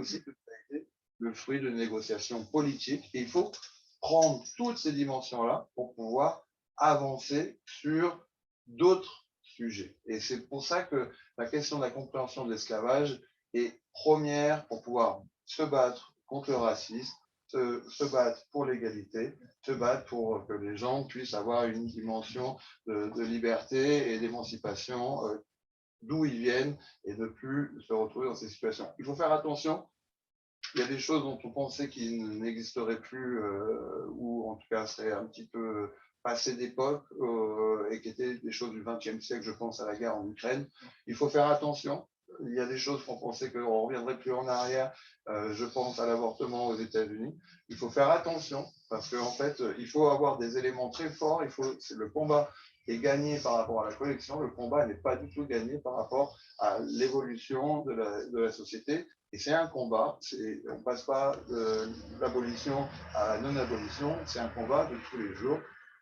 aussi que ça a été le fruit de négociations politiques. Et il faut prendre toutes ces dimensions-là pour pouvoir avancer sur d'autres sujets. Et c'est pour ça que la question de la compréhension de l'esclavage est première pour pouvoir se battre contre le racisme, se battre pour l'égalité, se battre pour que les gens puissent avoir une dimension de liberté et d'émancipation d'où ils viennent et ne plus se retrouver dans ces situations. Il faut faire attention. Il y a des choses dont on pensait qu'ils n'existeraient plus ou en tout cas seraient un petit peu passées d'époque et qui étaient des choses du XXe siècle, je pense à la guerre en Ukraine. Il faut faire attention. Il y a des choses qu'on pensait qu'on ne reviendrait plus en arrière. Je pense à l'avortement aux États-Unis. Il faut faire attention parce qu'en fait, il faut avoir des éléments très forts. C'est le combat est gagné par rapport à la collection. Le combat n'est pas du tout gagné par rapport à l'évolution de la société. Et c'est un combat, on ne passe pas de l'abolition à la non-abolition, c'est un combat de tous les jours.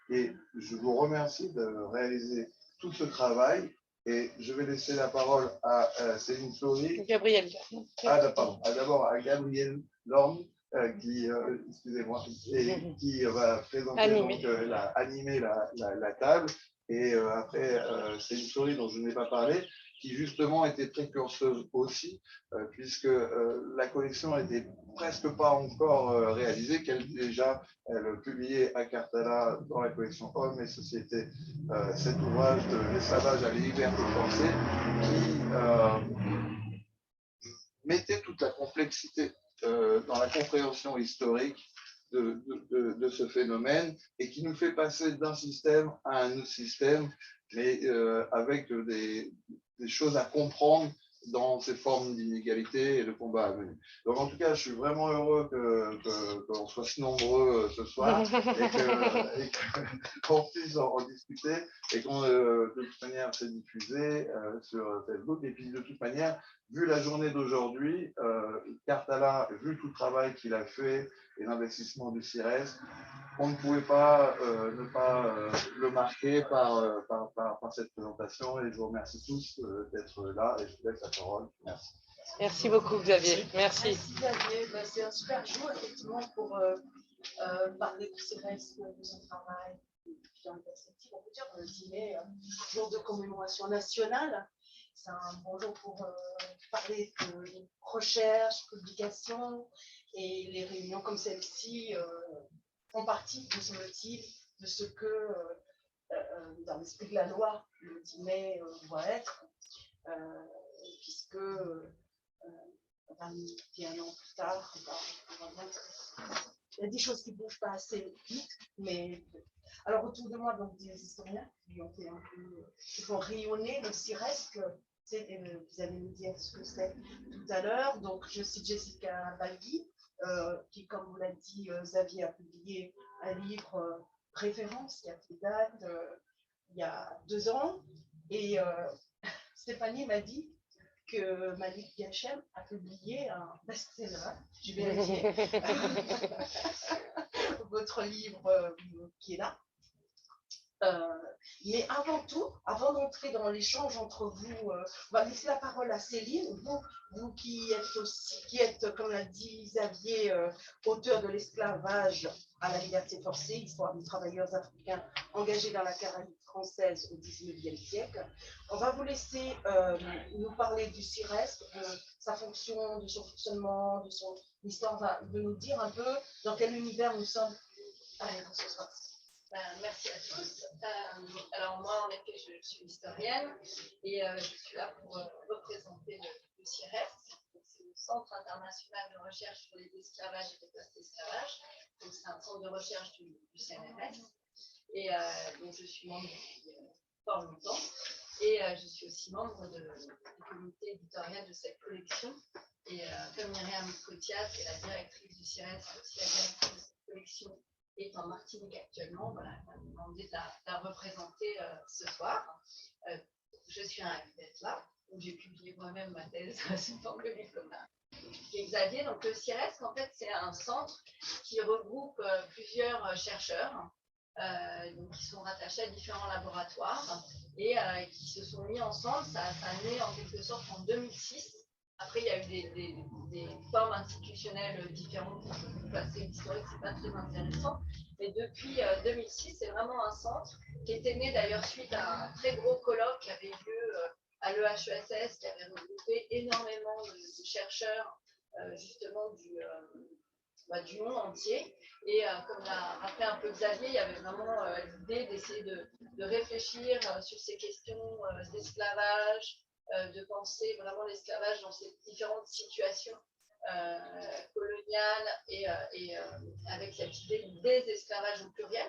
Et je vous remercie de réaliser tout ce travail. Et je vais laisser la parole à Céline Fleury. Gabriel. D'abord à Gabriel Lorme, excusez-moi, et qui va présenter, animer la table. Et après, Céline Fleury, dont je n'ai pas parlé, qui justement était précurseuse aussi, puisque la collection n'était presque pas encore réalisée, qu'elle déjà publiait à Cartala dans la collection Hommes et Société cet ouvrage de l'esclavage à la liberté forcée qui mettait toute la complexité dans la compréhension historique de ce phénomène et qui nous fait passer d'un système à un autre système, mais avec des choses à comprendre dans ces formes d'inégalité et de combat à venir. Donc en tout cas, je suis vraiment heureux qu'on soit si nombreux ce soir et qu'on puisse en discuter et qu'on de toute manière c'est diffusé sur Facebook. Et puis de toute manière, vu la journée d'aujourd'hui, Cartala, vu tout le travail qu'il a fait et l'investissement du CIRES, on ne pouvait pas ne pas le marquer par cette présentation et je vous remercie tous d'être là et je vous laisse la parole. Merci. Merci beaucoup Xavier. Merci. Merci Xavier. C'est un super jour effectivement pour parler du CIRES, de son travail. Puis en perspective, on peut dire le dîner, jour de commémoration nationale. C'est un bon jour pour parler de recherche, publication et les réunions comme celle-ci font partie, me semble-t-il, de ce que, dans l'esprit de la loi, le dîner doit être, puisque 21 ans plus tard, on va voir il y a des choses qui ne bougent pas assez vite, mais alors autour de moi, donc des historiens qui ont fait un peu, qui font rayonner le CIRES, vous allez nous dire ce que c'est tout à l'heure. Donc je cite Jessica Bagui, qui, comme vous l'a dit, Xavier a publié un livre référence qui a fait date il y a 2 ans. Et Stéphanie m'a dit que Malik Gachem a publié un best-seller. Je vais vérifier votre livre qui est là. Mais avant tout, avant d'entrer dans l'échange entre vous, on va laisser la parole à Céline, vous qui êtes, comme l'a dit Xavier, auteur de l'esclavage à la liberté forcée, histoire des travailleurs africains engagés dans la Caraïbe française au XIXe siècle. On va vous laisser nous parler du CIRES, de sa fonction, de son fonctionnement, de son histoire, de nous dire un peu dans quel univers nous sommes. Allez, on se passe. Merci à tous. Alors moi, en effet, je suis historienne et je suis là pour représenter le CIRES. C'est le Centre international de recherche sur les esclavages et les post-esclavages. C'est un centre de recherche du CNRS. Et donc je suis membre depuis fort longtemps. Et je suis aussi membre du comité éditorial de cette collection. Et comme Myriam Cotias, qui est la directrice du CIRES, aussi la directrice de cette collection, est en Martinique actuellement, voilà, elle m'a demandé de la représenter ce soir. Je suis ravie d'être là, où j'ai publié moi-même ma thèse sous forme de diplôme. Et Xavier, donc le CIRES, en fait, c'est un centre qui regroupe plusieurs chercheurs donc, qui sont rattachés à différents laboratoires et qui se sont mis ensemble. Ça a né en quelque sorte en 2006 Après, il y a eu des formes institutionnelles différentes. C'est historique, c'est pas très intéressant. Mais depuis 2006, c'est vraiment un centre qui était né d'ailleurs suite à un très gros colloque qui avait lieu à l'EHESS, qui avait regroupé énormément de chercheurs justement du monde entier. Et comme l'a rappelé un peu Xavier, il y avait vraiment l'idée d'essayer de réfléchir sur ces questions d'esclavage, de penser vraiment l'esclavage dans ces différentes situations coloniales et avec cette idée du désesclavage au pluriel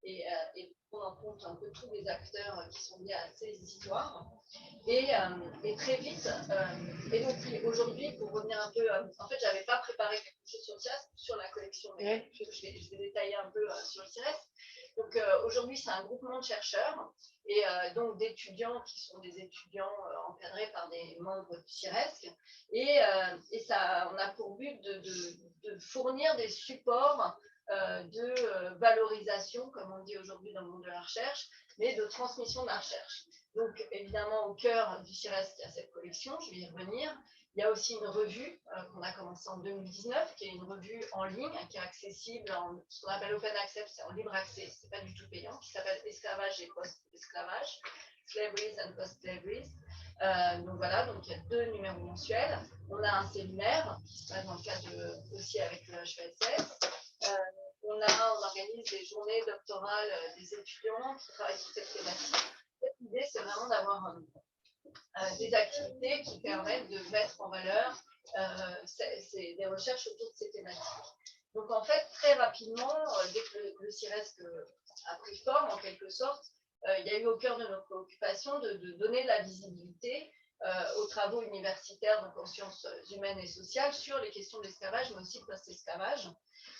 et prendre en compte un peu tous les acteurs qui sont liés à ces histoires. Et très vite, et donc aujourd'hui, pour revenir un peu, en fait, j'avais pas préparé quelque chose sur le CIRES, sur la collection, mais je vais détailler un peu sur le CIRES. Donc aujourd'hui, c'est un groupement de chercheurs et donc d'étudiants qui sont des étudiants encadrés par des membres du CIRESC. Et ça, on a pour but de fournir des supports de valorisation, comme on dit aujourd'hui dans le monde de la recherche, mais de transmission de la recherche. Donc, évidemment, au cœur du CIRESC, il y a cette collection, je vais y revenir. Il y a aussi une revue qu'on a commencée en 2019, qui est une revue en ligne, qui est accessible en ce qu'on appelle open access, c'est en libre accès, c'est pas du tout payant, qui s'appelle Esclavage et post-esclavage, Slaveries and Post-Slaveries. Donc voilà, donc il y a 2 numéros mensuels. On a un séminaire qui se passe dans le cadre aussi avec le HESS. On organise des journées doctorales des étudiants qui travaillent sur cette thématique. L'idée, c'est vraiment d'avoir des activités qui permettent de mettre en valeur des recherches autour de ces thématiques. Donc, en fait, très rapidement, dès que le CIRESC a pris forme, en quelque sorte, il y a eu au cœur de nos préoccupations de donner de la visibilité aux travaux universitaires, donc en sciences humaines et sociales, sur les questions de l'esclavage, mais aussi de post-esclavage.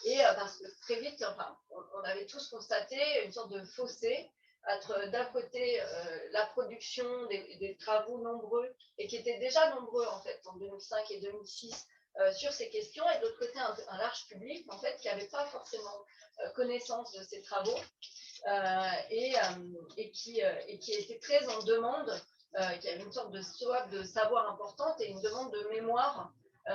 Et parce que très vite, enfin, on avait tous constaté une sorte de fossé entre d'un côté la production des travaux nombreux et qui étaient déjà nombreux en fait en 2005 et 2006 sur ces questions et de l'autre côté un large public en fait qui n'avait pas forcément connaissance de ces travaux et qui était très en demande, qui avait une sorte de soif de savoir importante et une demande de mémoire.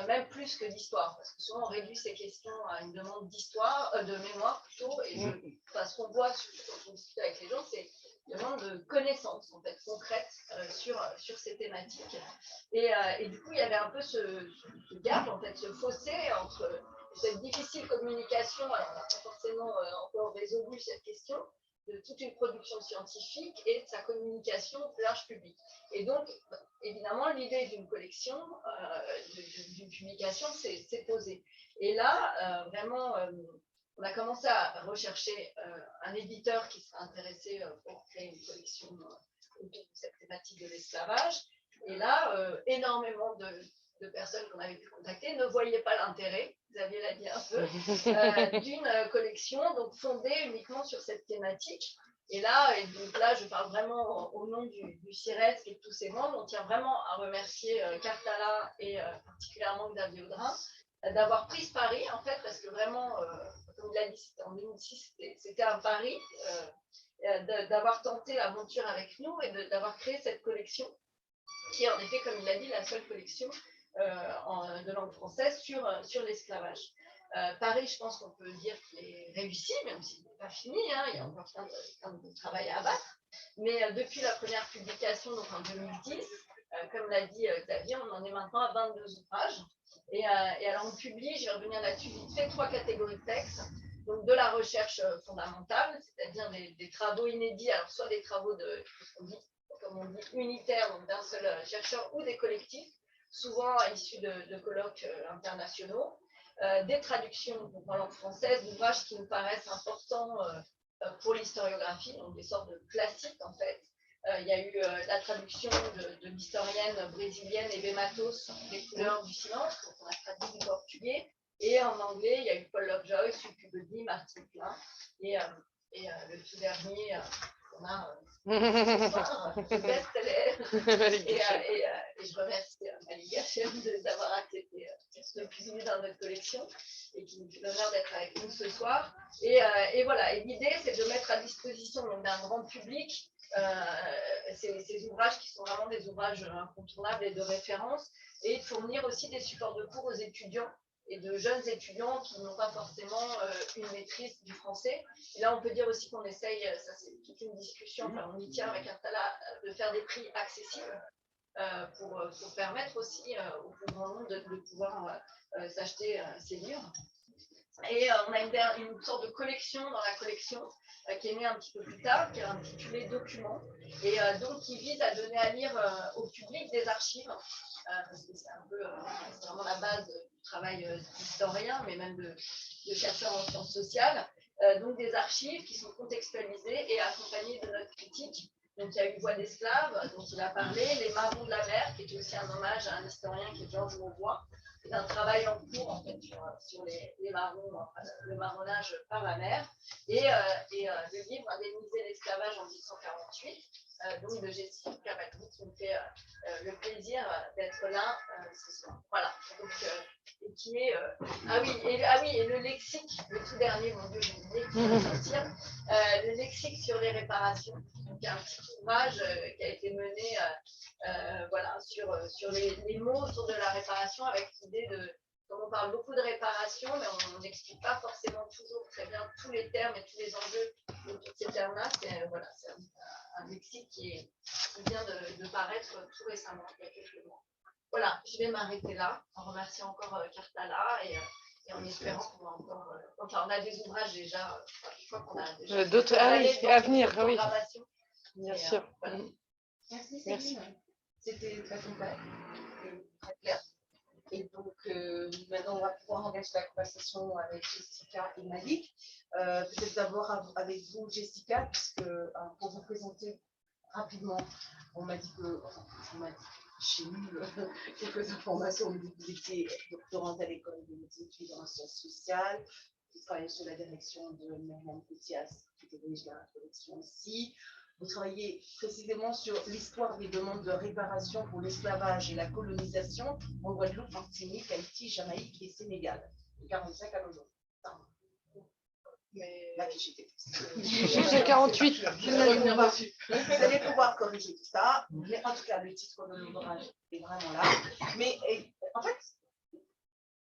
Même plus que d'histoire, parce que souvent on réduit ces questions à une demande d'histoire, de mémoire plutôt, et ce qu'on voit surtout quand on discute avec les gens, c'est une demande de connaissances en fait concrètes sur ces thématiques. Et du coup, il y avait un peu ce gap, en fait, ce fossé entre cette difficile communication, alors on n'a pas forcément encore résolu cette question, de toute une production scientifique et de sa communication au plus large public. Et donc, évidemment, l'idée d'une collection, d'une publication, c'est posée. Et là, vraiment, on a commencé à rechercher un éditeur qui serait intéressé pour créer une collection autour de cette thématique de l'esclavage. Et là, énormément de personnes qu'on avait pu contacter ne voyaient pas l'intérêt, Xavier l'a dit un peu, d'une collection donc fondée uniquement sur cette thématique. Et donc là, je parle vraiment au nom du CIRESC et de tous ses membres. On tient vraiment à remercier Cartala et particulièrement Xavier Audrin d'avoir pris ce pari, en fait, parce que vraiment, comme il l'a dit, en 2006, c'était un pari d'avoir tenté l'aventure avec nous et d'avoir créé cette collection qui est en effet, comme il l'a dit, la seule collection de langue française sur l'esclavage. Paris, je pense qu'on peut dire qu'il est réussi, même s'il n'est pas fini, hein, il y a encore plein de travail à abattre. Mais depuis la première publication, donc en 2010, comme l'a dit Xavier, on en est maintenant à 22 ouvrages. Et alors on publie, je vais revenir là-dessus vite fait, 3 catégories de textes. Donc de la recherche fondamentale, c'est-à-dire des travaux inédits, alors soit des travaux comme on dit, unitaires, donc d'un seul chercheur, ou des collectifs, souvent issus de colloques internationaux, des traductions en langue française d'ouvrages qui nous paraissent importants pour l'historiographie, donc des sortes de classiques en fait. Il y a eu la traduction de l'historienne brésilienne Ebe Matos, Les couleurs du silence, qu'on a traduit du portugais, et en anglais, il y a eu Paul Lovejoy, Succu Bedi, Martin Klein, et le tout dernier, on a ce soir, le best-seller. Et je remercie Malik Hachem d'avoir accepté sont publiés dans notre collection et qui nous fait l'honneur d'être avec nous ce soir. Et voilà, et l'idée, c'est de mettre à disposition d'un grand public ces ouvrages qui sont vraiment des ouvrages incontournables et de référence, et de fournir aussi des supports de cours aux étudiants et de jeunes étudiants qui n'ont pas forcément une maîtrise du français. Et là, on peut dire aussi qu'on essaye, ça c'est toute une discussion, enfin, on y tient avec Artala, de faire des prix accessibles pour permettre aussi au plus grand nombre de pouvoir s'acheter ces livres. Et on a une sorte de collection dans la collection qui est née un petit peu plus tard, qui est intitulée Documents, et donc qui vise à donner à lire au public des archives, parce que c'est vraiment la base du travail d'historien, mais même de chercheurs en sciences sociales. Donc des archives qui sont contextualisées et accompagnées de notes critiques. Donc il y a eu Voix d'esclaves, dont il a parlé, Les marrons de la mer, qui est aussi un hommage à un historien qui est Georges Mauvois. C'est un travail en cours en fait, sur les marrons, le marronnage par la mer, et le livre Indemniser l'esclavage en 1848, donc de Jessica Cavalli, qui me fait le plaisir d'être là ce soir. Voilà. Donc, et qui est et le lexique, le tout dernier, mon Dieu, j'ai oublié qui va sortir, le lexique sur les réparations. Donc un petit ouvrage qui a été mené voilà, sur les mots autour de la réparation, avec l'idée de, comme on parle beaucoup de réparation, mais on n'explique pas forcément toujours très bien tous les termes et tous les enjeux de tous ces termes-là. C'est voilà, un lexique qui vient de paraître tout récemment, il y a quelques mois. Voilà, je vais m'arrêter là, en remerciant encore Cartala et en espérant qu'on va encore. Enfin, on a des ouvrages déjà, je crois qu'on a déjà. D'autres à venir, oui. Bien sûr. Voilà. Merci Céline. C'était très complet et très clair. Et donc, maintenant, on va pouvoir engager la conversation avec Jessica et Malik. Peut-être d'abord avec vous, Jessica, puisque pour vous présenter rapidement, on m'a dit que, j'ai eu quelques informations, on me dit que vous étiez doctorante à l'école des études en sciences sociales, vous travaillez sous la direction de Myriam Coutias, qui dirige la collection ici. Vous travaillez précisément sur l'histoire des demandes de réparation pour l'esclavage et la colonisation en Guadeloupe, Martinique, Haïti, Jamaïque et Sénégal, de 1945 à nos jours. Mais là, J'ai 48. Vous allez pouvoir corriger tout ça, mais en tout cas, le titre de l'ouvrage est vraiment là. Mais en fait,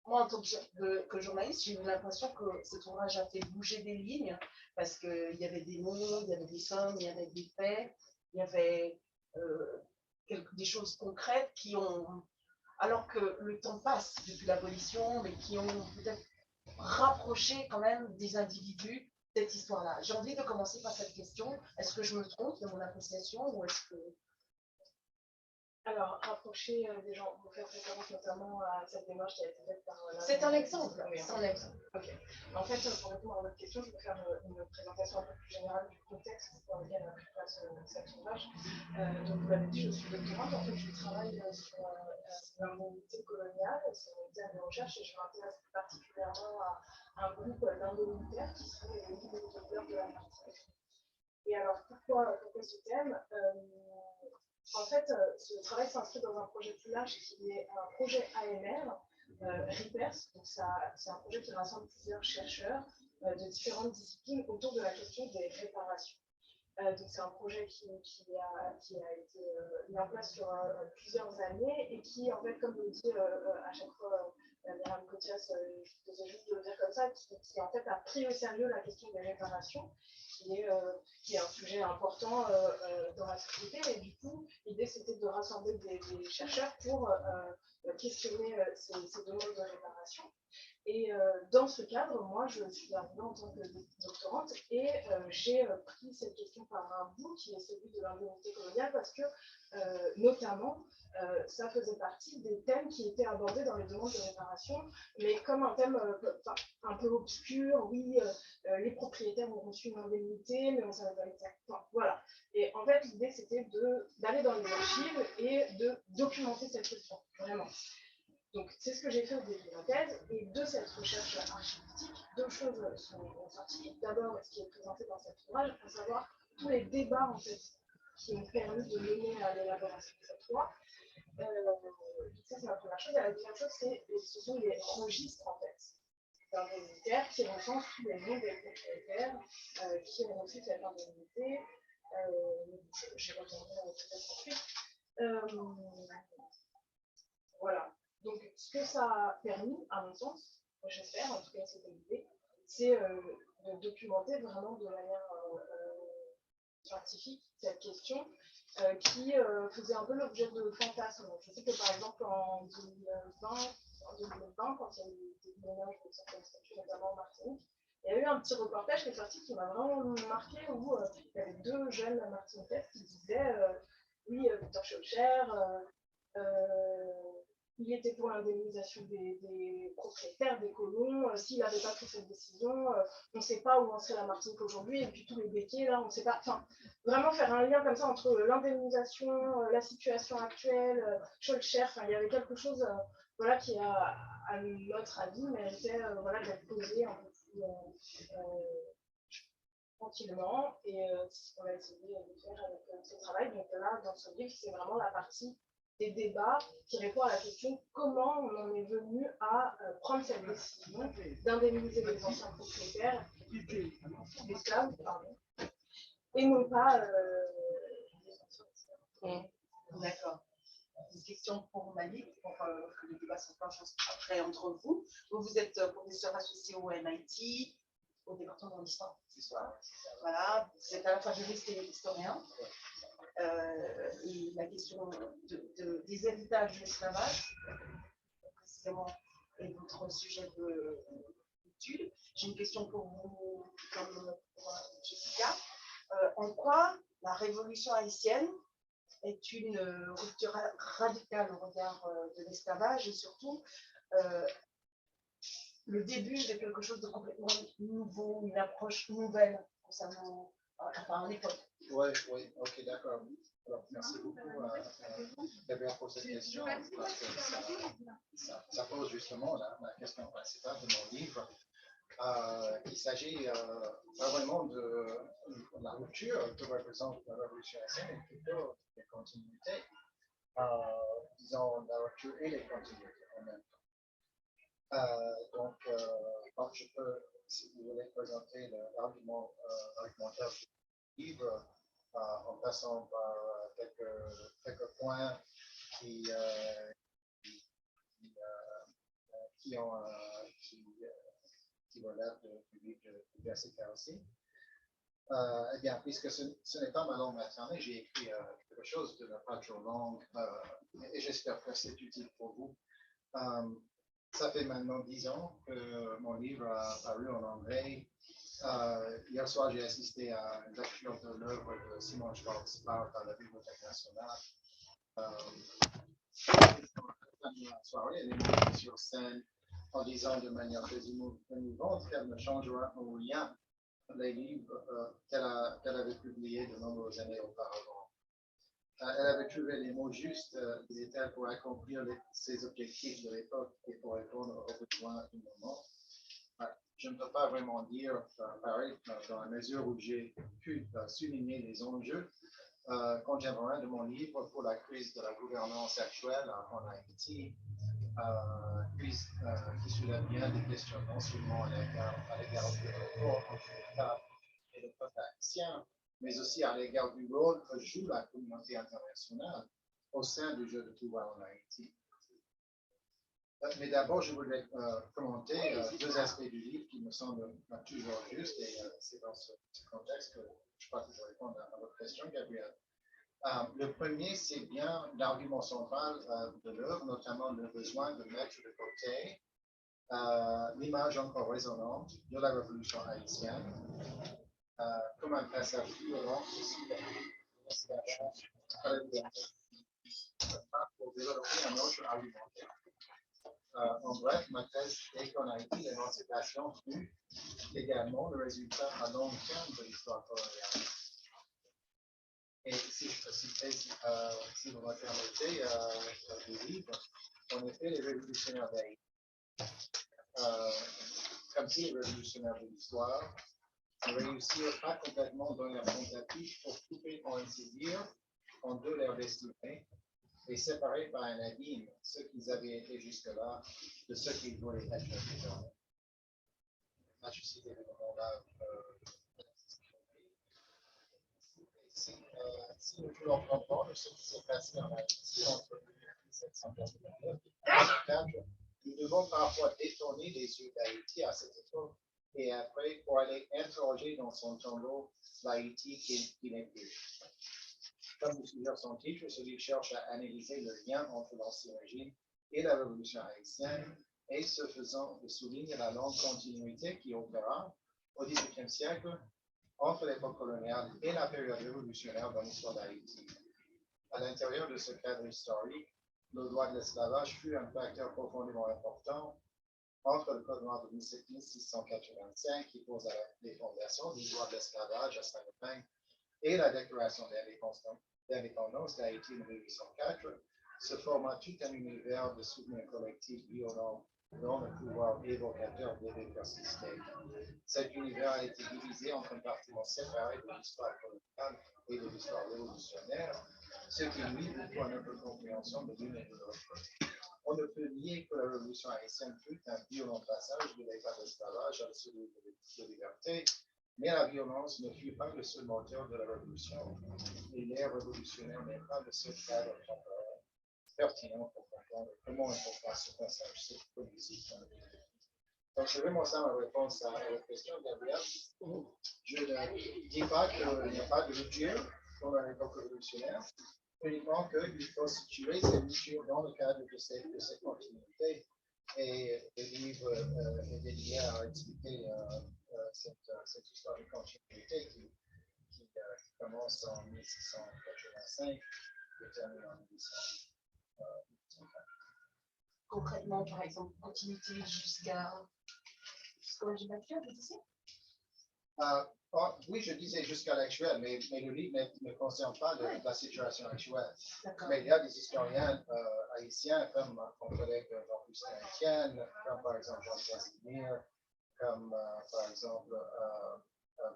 moi, en tant que journaliste, j'ai eu l'impression que cet ouvrage a fait bouger des lignes, parce qu'il y avait des mots, il y avait des sommes, il y avait des faits, il y avait des choses concrètes qui ont, alors que le temps passe depuis l'abolition, mais qui ont peut-être rapproché quand même des individus cette histoire-là. J'ai envie de commencer par cette question. Est-ce que je me trompe de mon appréciation ou est-ce que... Alors, rapprocher des gens, vous faites référence notamment à cette démarche qui a été faite par... C'est un exemple. Oui, c'est un exemple. Ok. En fait, pour répondre à votre question, je vais faire une présentation un peu plus générale du contexte dans lequel a pris place cet ouvrage. Donc, vous l'avez dit, je suis doctorante. En fait, je travaille sur l'indemnité coloniale, c'est mon thème de recherche, et je m'intéresse plus particulièrement à un groupe d'indemnitaires qui sont les indemnitaires de la Martinique. Et alors, pourquoi ce thème? En fait, ce travail s'inscrit dans un projet plus large qui est un projet AMR, RIPERS. Donc, c'est un projet qui rassemble plusieurs chercheurs de différentes disciplines autour de la question des réparations. Donc, c'est un projet qui a été mis en place sur plusieurs années et qui, en fait, comme le dit à chaque fois Myriam Coutias, je faisais juste de le dire comme ça, qui en fait a pris au sérieux la question des réparations, qui est un sujet important dans la société. Et du coup, l'idée c'était de rassembler des chercheurs pour questionner ces demandes de réparation. Et dans ce cadre, moi, je suis arrivée en tant que doctorante et j'ai pris cette question par un bout qui est celui de l'indemnité coloniale parce que, notamment, ça faisait partie des thèmes qui étaient abordés dans les demandes de réparation, mais comme un thème un peu obscur. Oui, les propriétaires ont reçu une indemnité, mais on ne savait pas exactement. Voilà. Et en fait, l'idée, c'était d'aller dans les archives et de documenter cette question, vraiment. Donc, c'est ce que j'ai fait au début de ma thèse, et de cette recherche archivistique, deux choses sont sorties. D'abord, ce qui est présenté dans cet ouvrage, à savoir tous les débats en fait, qui ont permis de mener à l'élaboration de cette loi. Ça, c'est la première chose. Et la deuxième chose, ce sont les registres, en fait, indemnitaires qui recensent tous les noms des propriétaires qui ont reçu cette indemnité. J'y reviendrai peut-être ensuite. Voilà. Donc, ce que ça a permis, à mon sens, j'espère, en tout cas c'était l'idée, c'est de documenter vraiment de manière scientifique cette question qui faisait un peu l'objet de fantasmes. Je sais que par exemple en 2020, quand il y a eu des déménages de certaines statues, notamment en Martinique, il y a eu un petit reportage qui est sorti qui m'a vraiment marqué où il y avait deux jeunes martiniquais qui disaient oui, Victor Schœlcher, il était pour l'indemnisation des propriétaires, des colons. S'il n'avait pas pris cette décision, on ne sait pas où en serait la Martinique aujourd'hui. Et puis tous les béquets, là, on ne sait pas. Enfin, vraiment faire un lien comme ça entre l'indemnisation, la situation actuelle, Schœlcher. Enfin, il y avait quelque chose voilà, qui, à notre avis, méritait voilà, d'être posé un peu plus tranquillement. Et c'est ce qu'on a essayé de faire avec ce travail. Donc là, dans ce livre, c'est vraiment la partie des débats qui répond à la question comment on en est venu à prendre cette décision d'indemniser les anciens propriétaires d'esclaves, et non pas D'accord. Une question pour Malik, pour que le débat se penche après entre vous. Vous êtes professeur associé au MIT, au département d'histoire. Voilà, vous êtes à la fois juriste et historien. Et la question des héritages de l'esclavage, précisément, est votre sujet d'étude. J'ai une question pour vous, comme pour Jessica. En quoi la révolution haïtienne est une rupture radicale au regard de l'esclavage et surtout le début de quelque chose de complètement nouveau, une approche nouvelle concernant l'époque. Oui, ok, d'accord. Alors, merci beaucoup Gabriel pour cette question, parce que ça pose justement la question principale de mon livre. Il s'agit pas vraiment de la rupture que représente la révolution haïtienne, mais plutôt des continuités. Disons, la rupture et les continuités en même temps. Donc, je peux, si vous voulez, présenter l'argumentaire du livre en passant par quelques points qui relèvent du livre de Jessica aussi. Eh bien, puisque ce n'est pas ma langue maternelle, j'ai écrit quelque chose de pas trop long et j'espère que c'est utile pour vous. Ça fait maintenant 10 ans que mon livre a paru en anglais. Hier soir, j'ai assisté à une lecture de l'œuvre de Simon Schwarzbach à la Bibliothèque nationale. La soirée, elle est montée sur scène en disant de manière très émouvante qu'elle ne changera en rien les livres qu'elle avait publiés de nombreuses années auparavant. Elle avait trouvé les mots justes, disait-elle, pour accomplir ses objectifs de l'époque et pour répondre aux besoins du moment. Je ne peux pas vraiment dire pareil, dans la mesure où j'ai pu souligner les enjeux contemporains de mon livre pour la crise de la gouvernance actuelle en Haïti, crise qui soulève bien des questions non seulement à l'égard du rapport entre l'État et le peuple haïtien, mais aussi à l'égard du rôle que joue la communauté internationale au sein du jeu de pouvoir en Haïti. Mais d'abord, je voudrais commenter deux aspects du livre qui me semblent toujours justes, et c'est dans ce contexte que je crois que je réponds à votre question, Gabriel. Le premier, c'est bien l'argument central de l'œuvre, notamment le besoin de mettre de côté l'image encore résonante de la révolution haïtienne comme un passage violent pour développer un autre argumentaire. En bref, ma thèse est qu'en Haïti, l'émancipation fut également le résultat à long terme de l'histoire coloniale. Et si je peux citer, si vous me permettez, du livre, en effet, les révolutionnaires d'Haïti, comme si les révolutionnaires de l'histoire, ne réussirent pas complètement dans leur tentative pour couper, pour ainsi dire, en deux leur destinée, et séparer par un abîme ceux qui avaient été jusque-là de ceux qui voulaient être déjà. Là, je cite le moment-là. Si nous voulons comprendre ce qui s'est passé en Haïti entre 1789 et 1904, nous devons parfois détourner les yeux d'Haïti à cette époque et après pour aller interroger dans son tombeau l'Haïti qui n'est plus. Comme le suggère son titre, ce livre cherche à analyser le lien entre l'Ancien Régime et la Révolution haïtienne et ce faisant de souligner la longue continuité qui opéra au XVIIIe siècle entre l'époque coloniale et la période révolutionnaire dans l'histoire d'Haïti. À l'intérieur de ce cadre historique, le droit de l'esclavage fut un facteur profondément important entre le Code noir de 1685 qui pose les fondations du droit de l'esclavage à Saint-Domingue et la déclaration d'indépendance d'Haïti de 1804, se forma tout un univers de souvenirs collectifs violents dont le pouvoir évocateur devait persister. Cet univers a été divisé en compartiments séparés de l'histoire coloniale et de l'histoire révolutionnaire, ce qui nuit beaucoup à notre compréhension de l'une et de l'autre. On ne peut nier que la révolution haïtienne fut un violent passage de l'état d'esclavage à celui de liberté, mais la violence ne fut pas le seul moteur de la révolution, et l'ère révolutionnaire n'est pas le seul cadre temporel pertinent pour comprendre comment on peut faire ce passage politique. Donc, je vais montrer ma réponse à la question, Gabriel. Je ne dis pas qu'il n'y a pas de rupture dans l'époque révolutionnaire, uniquement qu'il faut situer ces ruptures dans le cadre de cette continuité. Et le livre est dédié à expliquer cette histoire de continuité qui commence en 1685 et termine en 1800. Concrètement, par exemple, continuité jusqu'au régime actuel, vous disiez? Oui, je disais jusqu'à l'actuel, mais le livre ne concerne pas la situation actuelle. Mais il y a des historiens haïtiens comme mon collègue Jean-Augustin Etienne, comme par exemple Jean Casimir, comme par exemple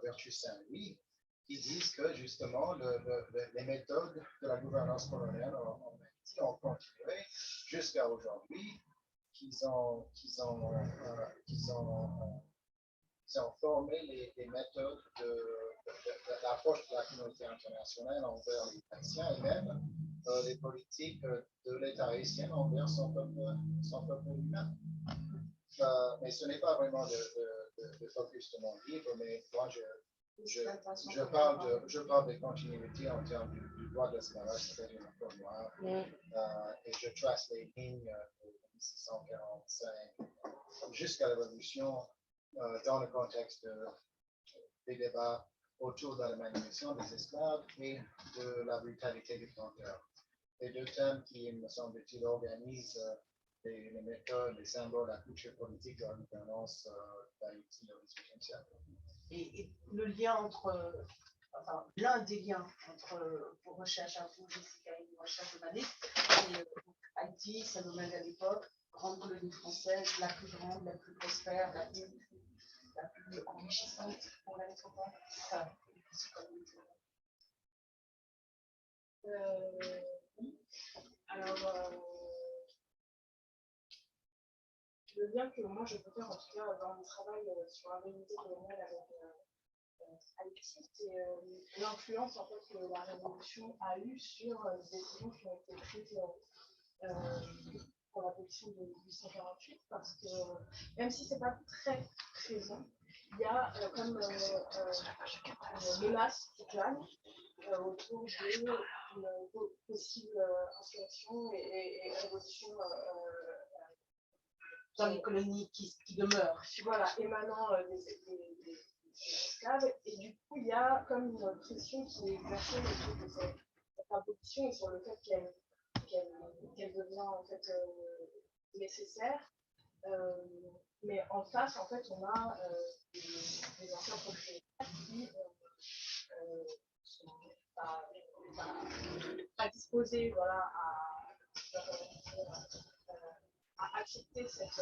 Vertus Saint-Louis, qui disent que justement les méthodes de la gouvernance coloniale en Haïti ont continué jusqu'à aujourd'hui, qu'ils ont formé les méthodes de l'approche de la communauté internationale envers les Haïtiens et même les politiques de l'État haïtien envers son peuple humain. Mais ce n'est pas vraiment de focus de mon livre, mais moi je parle de continuité en termes du droit de l'esclavage, c'est-à-dire le code noir, et je trace les lignes de 1645 jusqu'à la Révolution dans le contexte des débats autour de la manumission des esclaves et de la brutalité des planteurs. Les deux thèmes qui, me semble-t-il, organisent les méthodes, les symboles, la culture politique de la gouvernance d'Haïti au XVIIIe siècle. Et le lien entre, enfin, l'un des liens entre vos recherches à vous, Jessica, et vos recherches de Malik, Haïti, Saint-Domingue à l'époque, grande colonie française, la plus grande, la plus prospère, la plus enrichissante pour la métropole. Enfin, oui. Alors, le lien que moi je peux faire, en tout cas dans mon travail sur la réalité coloniale avec Haïti, c'est l'influence en fait que la révolution a eue sur les décisions qui ont été prises pour l'abolition de 1848, parce que même si c'est pas très présent, il y a comme une menace qui plane autour d'une possible insurrection et révolution dans les colonies qui demeurent. Voilà, émanant des esclaves. Et du coup, il y a comme une pression qui est exercée autour de cette abolition et sur le fait qu'elle devient en fait nécessaire. Mais en face, en fait, on a des anciens propriétaires qui sont pas disposés, voilà, à accepter cette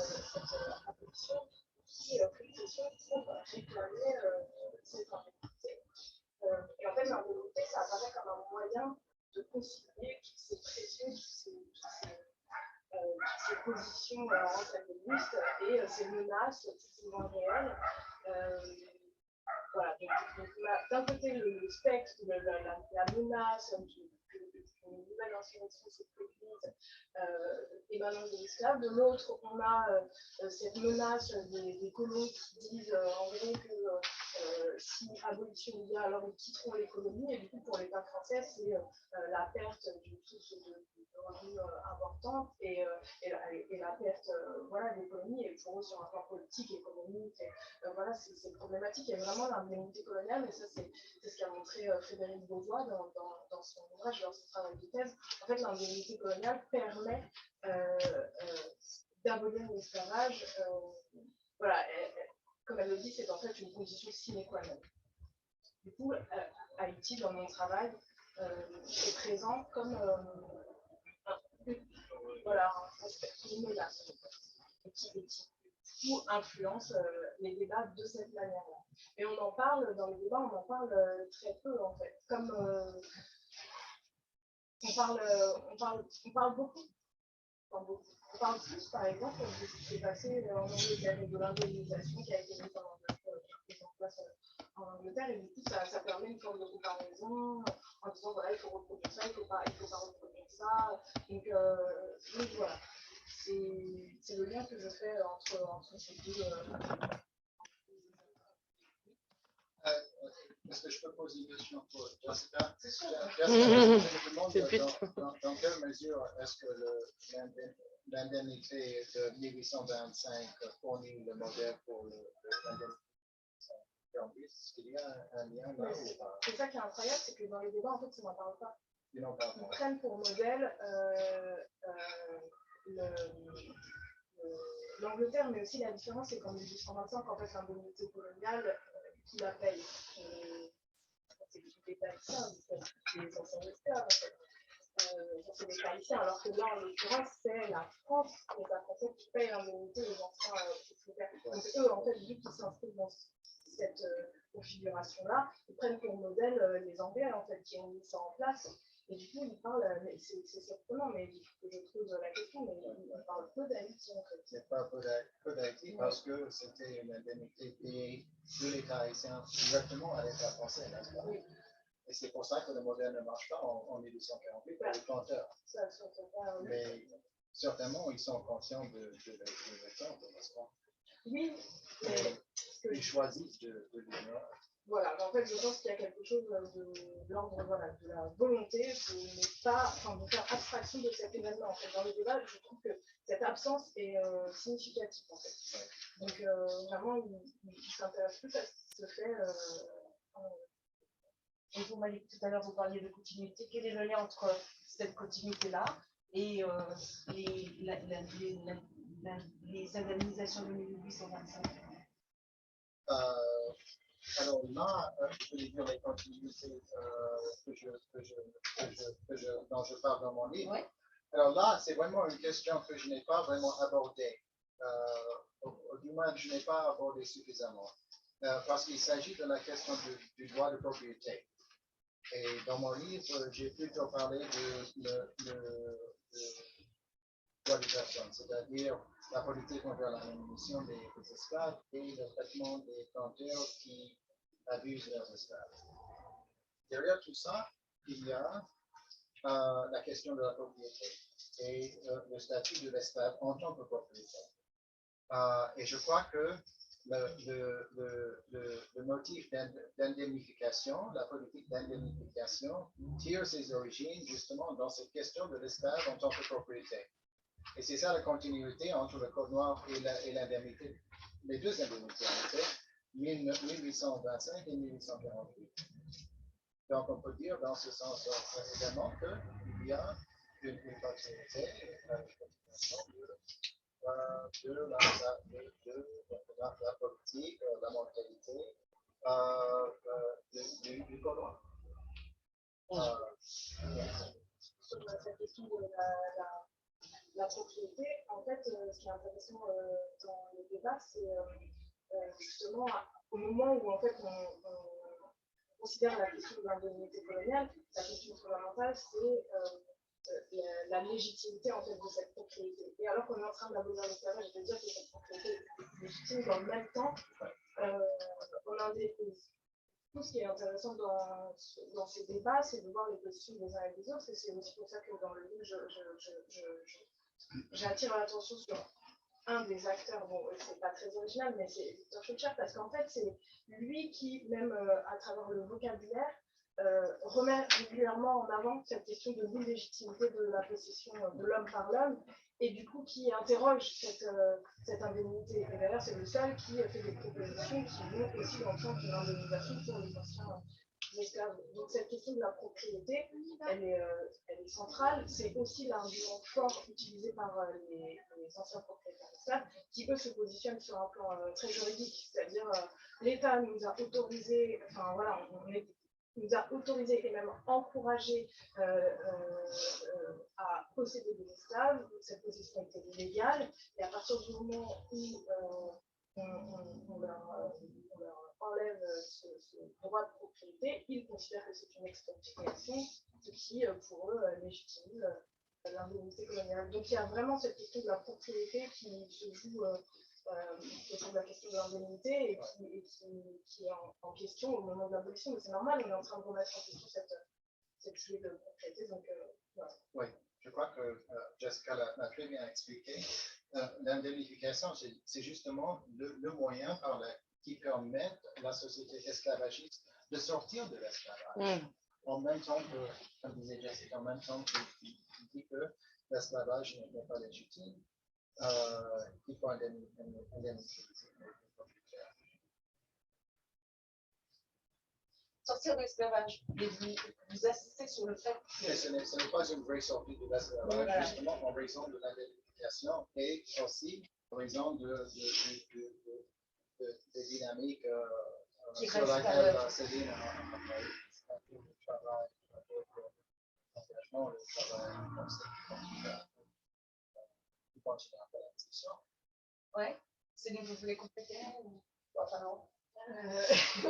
abolition, qui pression pour réclamer cette indemnité. Et en fait, l'indemnité, ça apparaît comme un moyen de concilier toutes ces pressions, ces positions antagonistes et ces menaces plus ou moins réelles. Voilà, donc on a d'un côté le spectre, la menace d'une nouvelle insurrection s'église émanant de l'esclave. De l'autre, on a cette menace des colons qui disent en gros que si abolition il y a, alors ils quitteront l'économie. Et du coup, pour l'État français, c'est la perte d'une source de revenus importante et la perte voilà, de l'économie. Et pour eux, sur un plan politique, économique, voilà, c'est problématique. Il y a vraiment l'indemnité coloniale, et ça, c'est ce qu'a montré Frédéric Beauvois dans son ouvrage, dans son travail de thèse. En fait, l'indemnité coloniale permet d'abolir l'esclavage. Voilà, comme elle le dit, c'est en fait une condition sine qua non. Du coup, Haïti, dans mon travail, est présent comme voilà, un aspect, une menace, qui influence les débats de cette manière-là. Et on en parle, dans les débats, on en parle très peu, en fait. Comme on parle beaucoup. On parle plus, par exemple, de ce qui s'est passé en Angleterre et de l'indemnisation qui a été mise en place en Angleterre. Et du coup, ça permet une forme de comparaison en disant, voilà, il faut reproduire ça, il ne faut pas reproduire ça. Donc voilà, c'est le lien que je fais entre ces deux. Est-ce que je peux poser une question pour Jessica? C'est sûr. Je me demande dans quelle mesure est-ce que l'indemnité de 1825 fournit le modèle pour l'indemnité? Est-ce qu'il y a un lien là ou pas? C'est ça qui est incroyable, c'est que dans les débats, en fait, ils n'en parlent pas. Ils n'en parlent Ils pas. prennent pour modèle l'Angleterre, mais aussi la différence, c'est qu'en 1825, en fait, l'indemnité coloniale, qui la paye, c'est l'État haïtien, les anciens esclaves, en fait. C'est l'État haïtien, alors que là, en l'occurrence, c'est la France, l'État français, qui paye l'indemnité aux anciens propriétaires. Donc eux, en fait, vu qu'ils s'inscrivent dans cette configuration-là, ils prennent pour modèle les Anglais, en fait, qui ont mis ça en place. Et du coup, ils parlent, c'est surprenant, mais il faut que je pose la question, mais ils parlent peu d'Haïti, en fait. C'est pas peu d'Haïti parce que c'était une indemnité payée de l'État haïtien directement à l'État français, n'est-ce pas? Oui. Et c'est pour ça que le modèle ne marche pas en 1848 pour les planteurs. Mais certainement, ils sont conscients de l'exemple, n'est-ce pas? Oui, mais ils choisissent de l'ignorer. Voilà, en fait, je pense qu'il y a quelque chose de l'ordre voilà, de la volonté de ne pas, enfin, de faire abstraction de cet événement. En fait, dans le débat, je trouve que cette absence est significative, en fait. Ouais. Donc, vraiment, il s'intéresse plus à ce qui se fait. Et vous m'avez dit tout à l'heure, vous parliez de continuité. Quel est le lien entre cette continuité-là et les indemnisations de 1825? Alors là, je vais dire les continuités dont je parle dans mon livre. Oui. Alors là, c'est vraiment une question que je n'ai pas vraiment abordée. Du moins, je n'ai pas abordé suffisamment. Parce qu'il s'agit de la question du droit de propriété. Et dans mon livre, j'ai plutôt parlé de droit des personnes, c'est-à-dire la politique envers la manumission des esclaves et le traitement des planteurs qui abusent leurs esclaves. Derrière tout ça, il y a la question de la propriété et le statut de l'esclave en tant que propriétaire. Et je crois que le motif d'indemnification, la politique d'indemnification, tire ses origines justement dans cette question de l'esclave en tant que propriétaire. Et c'est ça la continuité entre le Code noir et l'indemnité, les deux indemnités en fait, 1825 et 1848. Donc on peut dire dans ce sens également qu'il y a une continuité de la politique, la mentalité du Code noir. Sur cette question de la propriété, en fait, ce qui est intéressant dans le débat, c'est justement au moment où en fait considère la question de l'indemnité coloniale, la question fondamentale, c'est la légitimité en fait de cette propriété. Et alors qu'on est en train d'abolir l'esclavage, je veux dire que cette propriété est légitime, dans le même temps, on a tout ce qui est intéressant dans ces débats, c'est de voir les positions des uns et des autres, et c'est aussi pour ça que dans le livre, j'attire l'attention sur un des acteurs, bon, c'est pas très original, mais c'est Victor Schœlcher, parce qu'en fait, c'est lui qui, même à travers le vocabulaire, remet régulièrement en avant cette question de l'illégitimité de la possession de l'homme par l'homme, et du coup qui interroge cette indemnité. Et d'ailleurs, c'est le seul qui fait des propositions qui vont aussi dans le sens d'une indemnisation pour les anciens esclaves. Donc cette question de la propriété, elle est centrale. C'est aussi l'argument fort utilisé par les anciens propriétaires esclaves, qui eux se positionnent sur un plan très juridique, c'est-à-dire l'État nous a autorisé, enfin voilà, nous a autorisé et même encouragé à posséder des esclaves. Cette possession était illégale, et à partir du moment où on leur enlève ce droit de propriété, ils considèrent que c'est une expropriation, ce qui, pour eux, légitime l'indemnité coloniale. Donc il y a vraiment cette question de la propriété qui se joue autour de la question de l'indemnité et qui est en question au moment de l'abolition. Mais c'est normal, on est en train de remettre en question cette idée de propriété. Donc, voilà. Oui, je crois que Jessica l'a très bien expliqué. L'indemnification, c'est justement le moyen qui permet à la société esclavagiste de sortir de l'esclavage. En même temps que, comme disait Jessica, en même temps qu'il dit que l'esclavage n'est pas légitime, il faut indemniser. Sortir de l'esclavage, vous insistez sur le fait que... Ce n'est pas une vraie sortie de l'esclavage, justement en raison de l'indemnification et aussi en raison de dynamiques sur laquelle Céline a travaillé. Le travail, l'engagement, le travail, on continue après la discussion. Oui, Céline, vous voulez compléter ou pas non? C'est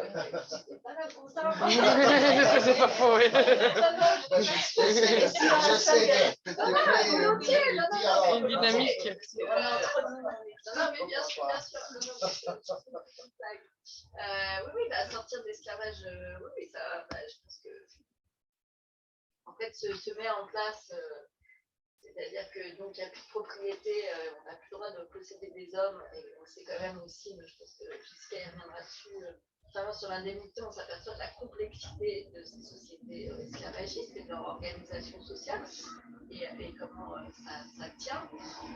pas faux, oui. Une dynamique. Non, mais bien sûr, bien sûr. Oui, bah, sortir de l'esclavage, oui, ça, bah, je pense que, en fait, se met en place, c'est-à-dire que donc il n'y a plus de propriété, on n'a plus le droit de posséder des hommes, et on sait quand même aussi, mais je pense que Jessica y reviendra dessus, notamment sur l'indemnité, on s'aperçoit de la complexité de ces sociétés esclavagistes et de leur organisation sociale, et comment ça tient. Et du coup,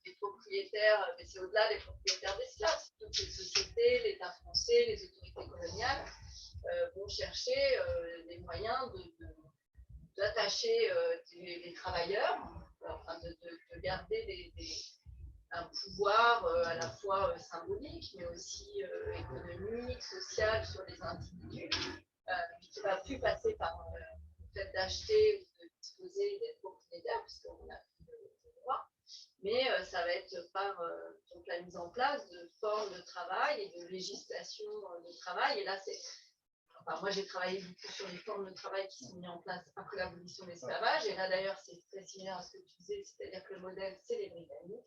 les propriétaires, mais c'est au-delà des propriétaires d'esclaves, c'est toutes les sociétés, l'État français, les autorités coloniales vont chercher des moyens d'attacher les travailleurs, enfin de garder un pouvoir à la fois symbolique, mais aussi économique, social sur les individus, qui ne va plus passer par le fait d'acheter ou de disposer d'être propriétaire, puisqu'on a plus de droit, mais ça va être par donc la mise en place de formes de travail et de législation de travail. Et là, moi, j'ai travaillé beaucoup sur les formes de travail qui sont mises en place après l'abolition de l'esclavage. Et là, d'ailleurs, c'est très similaire à ce que tu disais, c'est-à-dire que le modèle, c'est les Britanniques.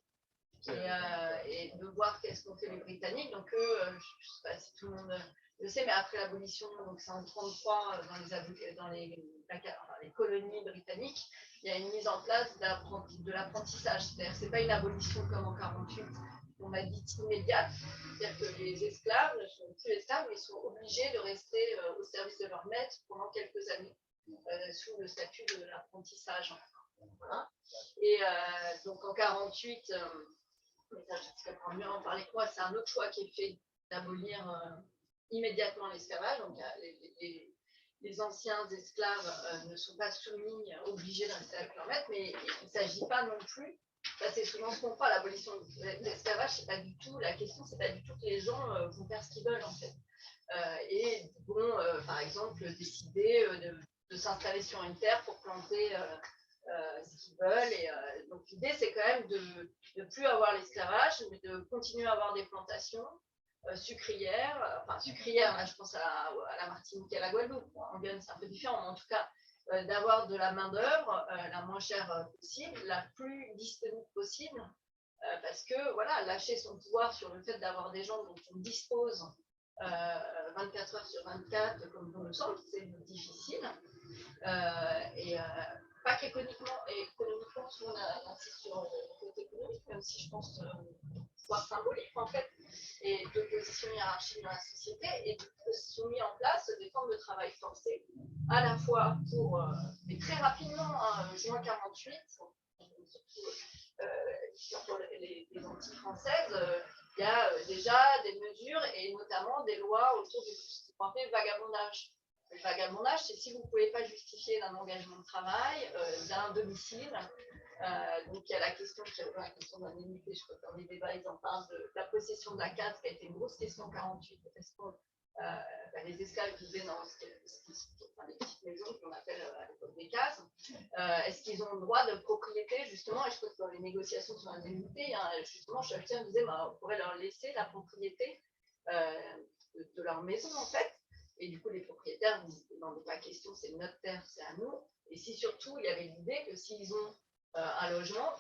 Et de voir qu'est-ce qu'ont fait les Britanniques. Donc, eux, je ne sais pas si tout le monde le sait, mais après l'abolition, donc c'est en 1933, dans les colonies britanniques, il y a une mise en place de l'apprentissage. C'est-à-dire que ce n'est pas une abolition comme en 1948, on m'a dit immédiate. C'est-à-dire que les esclaves ne sont plus esclaves, mais ils sont obligés de rester au service de leur maître pendant quelques années, sous le statut de l'apprentissage. Voilà. Et donc en 1948, mais ça, je ne peux mieux en parler que moi, c'est un autre choix qui est fait d'abolir immédiatement l'esclavage. Donc les anciens esclaves ne sont pas soumis, obligés de rester avec leur maître, mais il ne s'agit pas non plus, c'est souvent ce qu'on croit, l'abolition de l'esclavage, c'est pas du tout, la question, c'est pas du tout que les gens vont faire ce qu'ils veulent en fait. Et vont, par exemple, décider de s'installer sur une terre pour planter ce qu'ils veulent. Et donc l'idée, c'est quand même de ne plus avoir l'esclavage, mais de continuer à avoir des plantations, sucrière, enfin sucrière, là je pense à la Martinique et à la Guadeloupe. En Guyane, c'est un peu différent, mais en tout cas, d'avoir de la main-d'œuvre la moins chère possible, la plus disponible possible, parce que voilà, lâcher son pouvoir sur le fait d'avoir des gens dont on dispose 24 heures sur 24, comme vous le semble, c'est difficile. Pas qu'économiquement, souvent on insiste sur le côté économique, même si je pense pouvoir symbolique en fait, et de positions hiérarchiques dans la société, et de sont mis en place des formes de travail forcé, à la fois pour, mais très rapidement, juin 48, surtout sur les Antilles françaises, il y a déjà des mesures et notamment des lois autour du ce qu'on appelle vagabondage. Le vagabondage, c'est si vous ne pouvez pas justifier d'un engagement de travail, d'un domicile. Donc il y a la question d'un limité, je crois que dans les débats, ils en parlent de la possession de la case, qui a été une grosse question en 48, parce que les esclaves vivaient dans les petites maisons qu'on appelle à l'époque des cases. Est-ce qu'ils ont le droit de propriété, justement? Et je crois que dans les négociations sur l'indemnité, justement, chacun disait on pourrait leur laisser la propriété de leur maison, en fait. Et du coup, les propriétaires disent non, pas question, c'est notre terre, c'est à nous. Et si surtout, il y avait l'idée que s'ils ont un logement,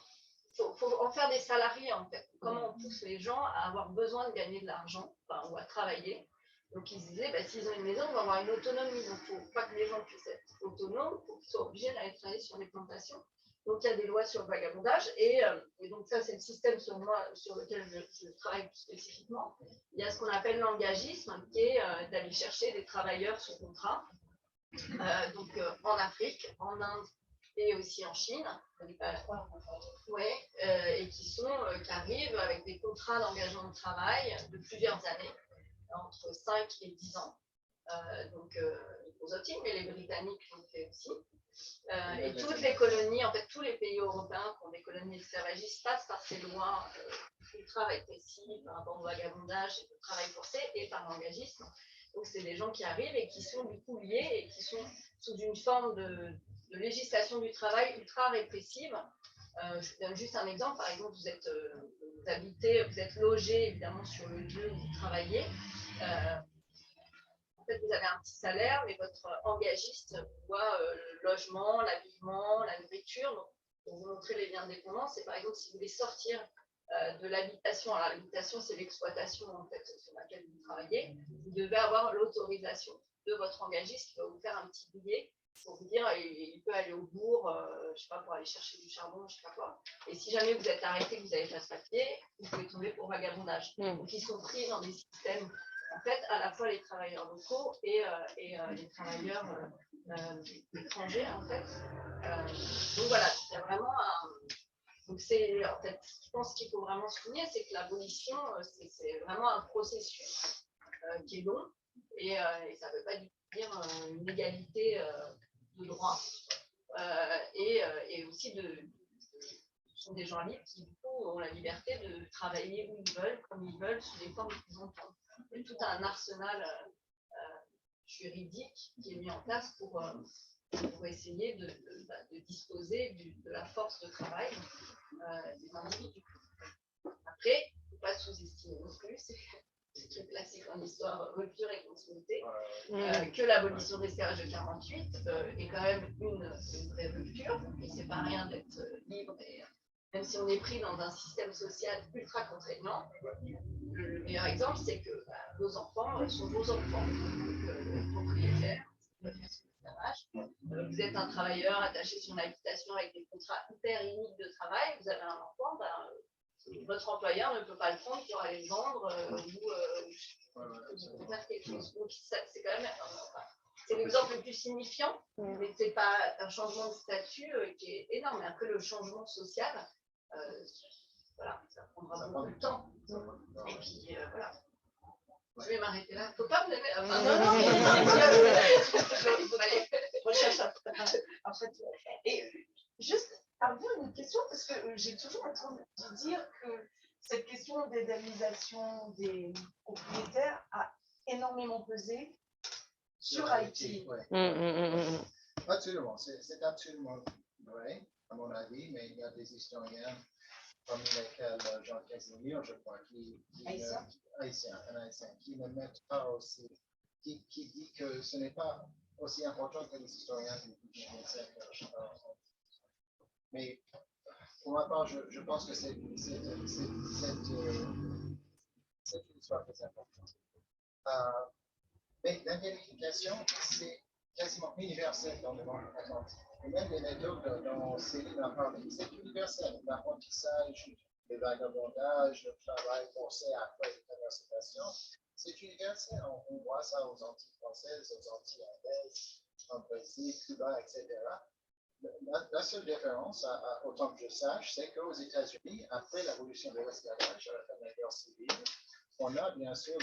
il faut en faire des salariés, en fait. Comment on pousse les gens à avoir besoin de gagner de l'argent, ou à travailler. Donc, ils se disaient, s'ils ont une maison, on va avoir une autonomie. Donc, il ne faut pas que les gens puissent être autonomes, pour qu'ils soient obligés d'aller travailler sur les plantations. Donc, il y a des lois sur le vagabondage. Et donc, ça, c'est le système sur lequel je travaille plus spécifiquement. Il y a ce qu'on appelle l'engagisme, qui est d'aller chercher des travailleurs sous contrat. En Afrique, en Inde et aussi en Chine. Et qui arrivent avec des contrats d'engagement de travail de plusieurs années, entre 5 et 10 ans. Les Antilles, mais les Britanniques l'ont fait aussi. Et toutes les colonies, en fait, tous les pays européens qui ont des colonies esclavagistes passent par ces lois ultra répressives par rapport au vagabondage et au travail forcé et par l'engagisme. Donc, c'est des gens qui arrivent et qui sont du coup liés et qui sont sous une forme de législation du travail ultra répressive. Je vous donne juste un exemple. Par exemple, vous êtes logé évidemment sur le lieu où vous travaillez. En fait, vous avez un petit salaire, mais votre engagiste voit le logement, l'habillement, la nourriture. Donc, pour vous montrer les liens de dépendance, c'est par exemple si vous voulez sortir de l'habitation. Alors, l'habitation, c'est l'exploitation en fait sur laquelle vous travaillez. Vous devez avoir l'autorisation de votre engagiste qui va vous faire un petit billet pour vous dire il peut aller au bourg, je ne sais pas, pour aller chercher du charbon, je ne sais pas quoi. Et si jamais vous êtes arrêté, que vous n'avez pas ce papier, vous pouvez tomber pour vagabondage. Donc, ils sont pris dans des systèmes. En fait, à la fois les travailleurs locaux et les travailleurs étrangers, en fait. Donc voilà, c'est vraiment Donc c'est, en fait, je pense qu'il faut vraiment souligner, c'est que l'abolition, c'est vraiment un processus qui est long et ça ne veut pas du tout dire une égalité de droit. Et aussi ce sont des gens libres qui, du coup, ont la liberté de travailler où ils veulent, comme ils veulent, sous les formes qu'ils entendent. Il y a tout un arsenal juridique qui est mis en place pour essayer de disposer de la force de travail des individus. Après, il ne faut pas sous-estimer non plus, c'est très classique en histoire, rupture et continuité, que l'abolition de l'esclavage de 48 est quand même une vraie rupture, et c'est pas rien d'être libre, et même si on est pris dans un système social ultra contraignant. Le meilleur exemple, c'est que vos enfants sont vos enfants, donc propriétaires. Vous êtes un travailleur attaché sur une habitation avec des contrats hyper uniques de travail, vous avez un enfant, votre employeur ne peut pas le prendre pour aller le vendre ou faire quelque chose. Donc c'est quand même c'est l'exemple le plus signifiant, mais c'est pas un changement de statut qui est énorme. Mais après le changement social, voilà, ça prendra beaucoup de temps. Et puis voilà. Je vais m'arrêter là. Faut pas me lever. Enfin, non, Recherche après. Et juste avant une question, parce que j'ai toujours entendu dire que cette question d'indemnisation des propriétaires a énormément pesé sur Haïti. Ouais. Absolument, c'est absolument vrai, à mon avis, mais il y a des historiens parmi lesquels Jean Casimir, je crois, un haïtien, qui ne met pas aussi, qui dit que ce n'est pas aussi important que les historiens du XIXe siècle. Mais pour ma part, je pense que cette histoire très importante. Mais l'indemnification, c'est quasiment universel dans le monde atlantique. Et même les méthodes dont Céline a parlé, c'est universel. L'apprentissage, le vagabondage, le travail forcé après l'incarcération, c'est universel. On voit ça aux Antilles françaises, aux Antilles anglaises, en Brésil, Cuba, etc. La seule différence, autant que je sache, c'est qu'aux États-Unis, après l'abolition de l'esclavage, à la fin de la guerre civile, on a bien sûr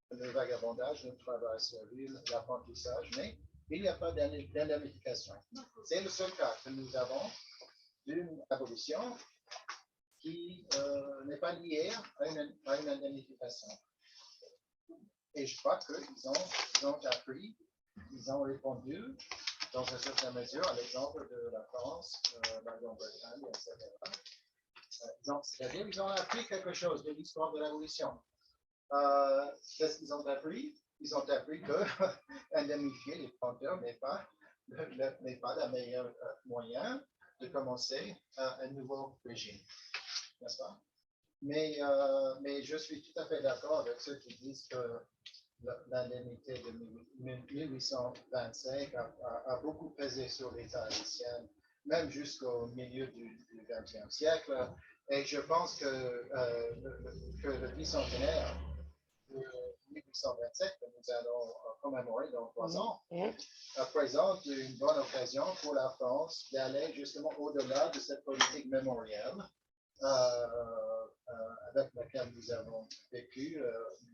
le vagabondage, le travail servile, l'apprentissage, mais il n'y a pas d'indemnification. C'est le seul cas que nous avons d'une abolition qui n'est pas liée à une indemnification. Et je crois qu'ils ont appris, ils ont répondu dans une certaine mesure à l'exemple de la France, la Grande-Bretagne, etc. C'est-à-dire qu'ils ont appris quelque chose de l'histoire de l'abolition. Qu'est-ce qu'ils ont appris? Ils ont appris que indemnifier les planteurs n'est pas le meilleur moyen de commencer un nouveau régime, n'est-ce pas? Mais je suis tout à fait d'accord avec ceux qui disent que l'indemnité de 1825 a beaucoup pesé sur l'État haïtien, même jusqu'au milieu du XXe siècle. Et je pense que le bicentenaire de 1827 que nous allons commémorer dans 3 ans présente une bonne occasion pour la France d'aller justement au-delà de cette politique mémorielle avec laquelle nous avons vécu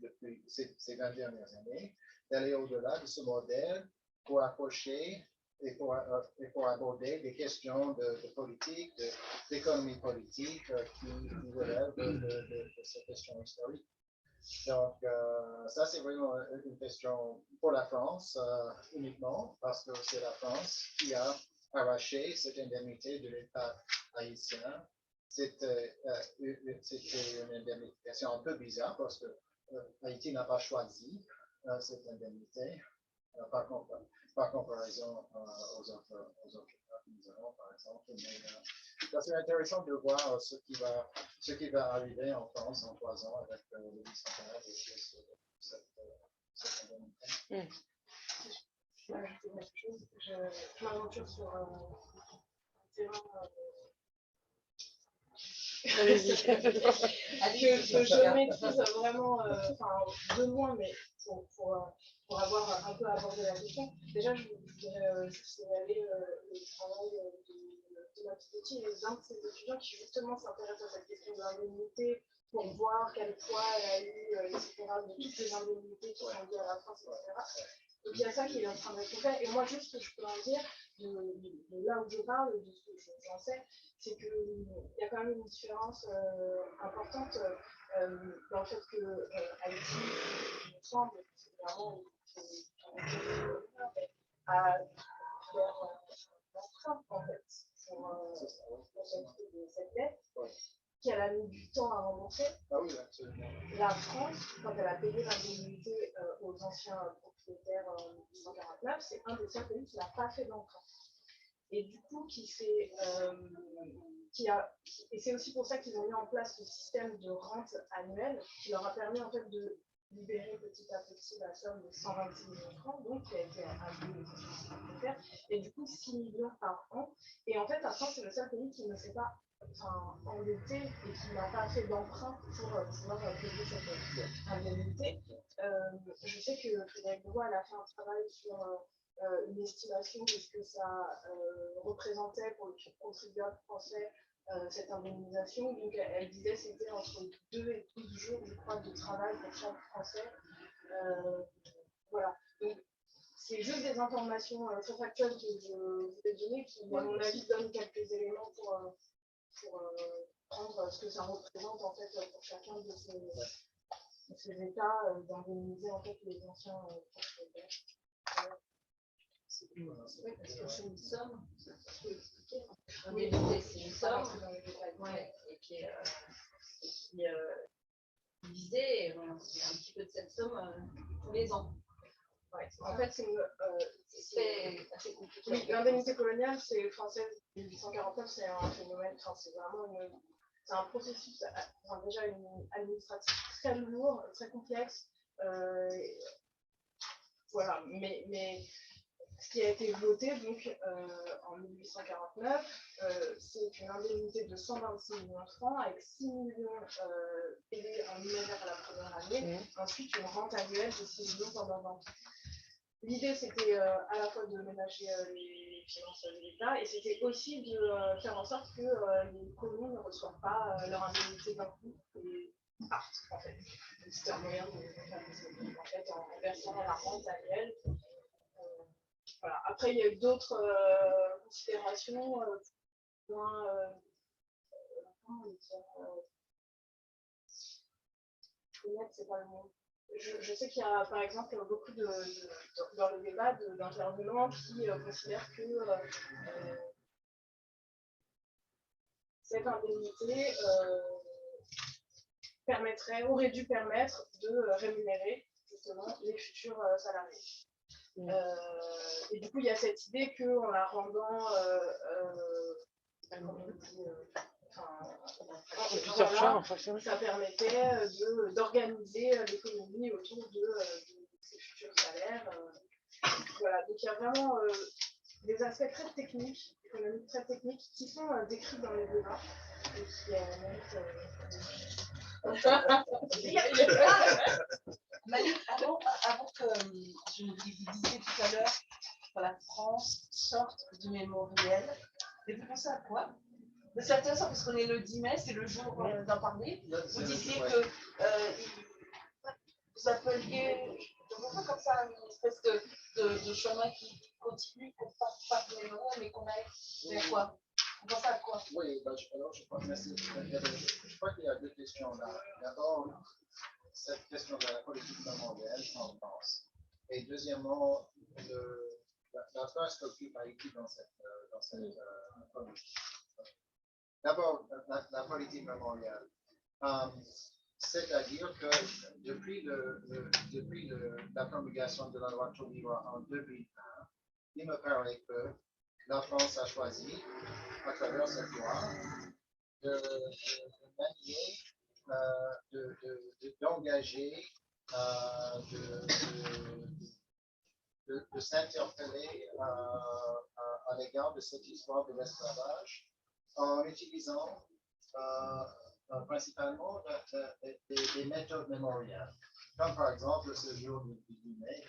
depuis ces 20 dernières années, d'aller au-delà de ce modèle pour approcher et pour aborder des questions de politique, d'économie politique qui relèvent de ces questions historiques. Donc, ça, c'est vraiment une question pour la France uniquement, parce que c'est la France qui a arraché cette indemnité de l'État haïtien. C'était une indemnification un peu bizarre, parce que Haïti n'a pas choisi cette indemnité, par comparaison aux autres États que nous avons, par exemple. Mais c'est intéressant de voir ce qui va arriver en France en 3 ans avec le bicentenaire de cette indemnité. Je vais ajouter quelque chose. Je m'aventure sur un terrain que je maîtrise vraiment de loin, mais pour avoir un peu abordé la question. Déjà, je voudrais signaler le travail de ma petite équipe et d'un de ces étudiants qui justement s'intéresse à cette question de l'indemnité pour voir quel poids elle a eu, etc., de toutes les indemnités qui sont liées à la France, etc. Donc il y a ça qui est en train d'être fait. Et moi, juste ce que je peux en dire, de là où je parle, de ce que j'en sais, c'est qu'il y a quand même une différence importante dans le fait que Haïti, il me semble, c'est vraiment à faire l'emprunt, en fait, pour cette dette, qu'elle a mis du temps à rembourser. Ah oui, absolument. La France, quand elle a payé l'indemnité aux anciens propriétaires en 1949, c'est un des seuls pays qui n'a pas fait d'emprunt. Et du coup, et c'est aussi pour ça qu'ils ont mis en place ce système de rente annuelle qui leur a permis en fait de libérer petit à petit la somme de 126 millions de francs, donc qui a été allouée aux propriétaires, et du coup 6 millions par an. Et en fait, la France, c'est le seul pays qui ne s'est pas endetté et qui n'a pas fait d'emprunt pour pouvoir payer cette indemnité. Je sais que Frédéric Leroy a fait un travail sur une estimation de ce que ça représentait pour le contribuable français cette indemnisation. Donc elle disait que c'était entre 2 et 12 jours, je crois, de travail pour chaque Français. Voilà. Donc c'est juste des informations très factuelles que je vous ai données qui, à mon avis, donnent quelques éléments pour prendre ce que ça représente en fait pour chacun de ces États d'indemniser en fait les anciens propriétaires. Oui, parce que c'est une somme, ça faut expliquer. Indemnité, c'est une somme, ouais, et qui est divisée, et on se met un petit peu de cette somme tous les ans. Ouais, en fait, C'est assez compliqué. oui, l'indemnité coloniale, c'est française, 1849, c'est un phénomène, enfin, c'est vraiment c'est un processus, déjà administratif très lourd, très complexe. Voilà, mais ce qui a été voté donc en 1849, c'est une indemnité de 126 millions de francs avec 6 millions payés en numéraire à la première année, ensuite une rente annuelle de 6 millions pendant 20 ans. L'idée, c'était à la fois de ménager les finances de l'État et c'était aussi de faire en sorte que les communes ne reçoivent pas leur indemnité d'un coup et partent, en fait. C'était un moyen de faire des en fait, en versant la rente annuelle. Voilà. Après, il y a eu d'autres considérations moins. Comment dire honnête, c'est pas le mot. Je sais qu'il y a par exemple beaucoup dans le débat d'intervenants qui considèrent que cette indemnité aurait dû permettre de rémunérer justement les futurs salariés. Et du coup, il y a cette idée qu'en la rendant ça permettait d'organiser l'économie autour de ces futurs salaires. Voilà, donc il y a vraiment des aspects très techniques, économiques très techniques, qui sont décrits dans les débats et qui méritent. Malik, avant que je vous disiez tout à l'heure que la France sorte du mémoriel, et vous pensez à quoi? De cette façon, parce qu'on est le 10 mai, c'est le jour d'en parler. Vous disiez que vous appeliez, je vois pas comme ça, une espèce de chemin qui continue, qu'on passe pas le mémorial, mais qu'on aille vers quoi? Vous pensez à quoi? Oui, alors je crois qu'il y a deux questions là. D'abord, cette question de la politique mémorielle en France. Et deuxièmement, la place qu'occupe Haïti dans cette politique. D'abord, la politique mémorielle. C'est-à-dire que depuis la promulgation de la loi Taubira en 2001, il me paraît que la France a choisi, à travers cette loi, d'engager, de s'interpeller à l'égard de cette histoire de l'esclavage en utilisant principalement des méthodes mémorielles. Comme par exemple ce jour du 10 mai,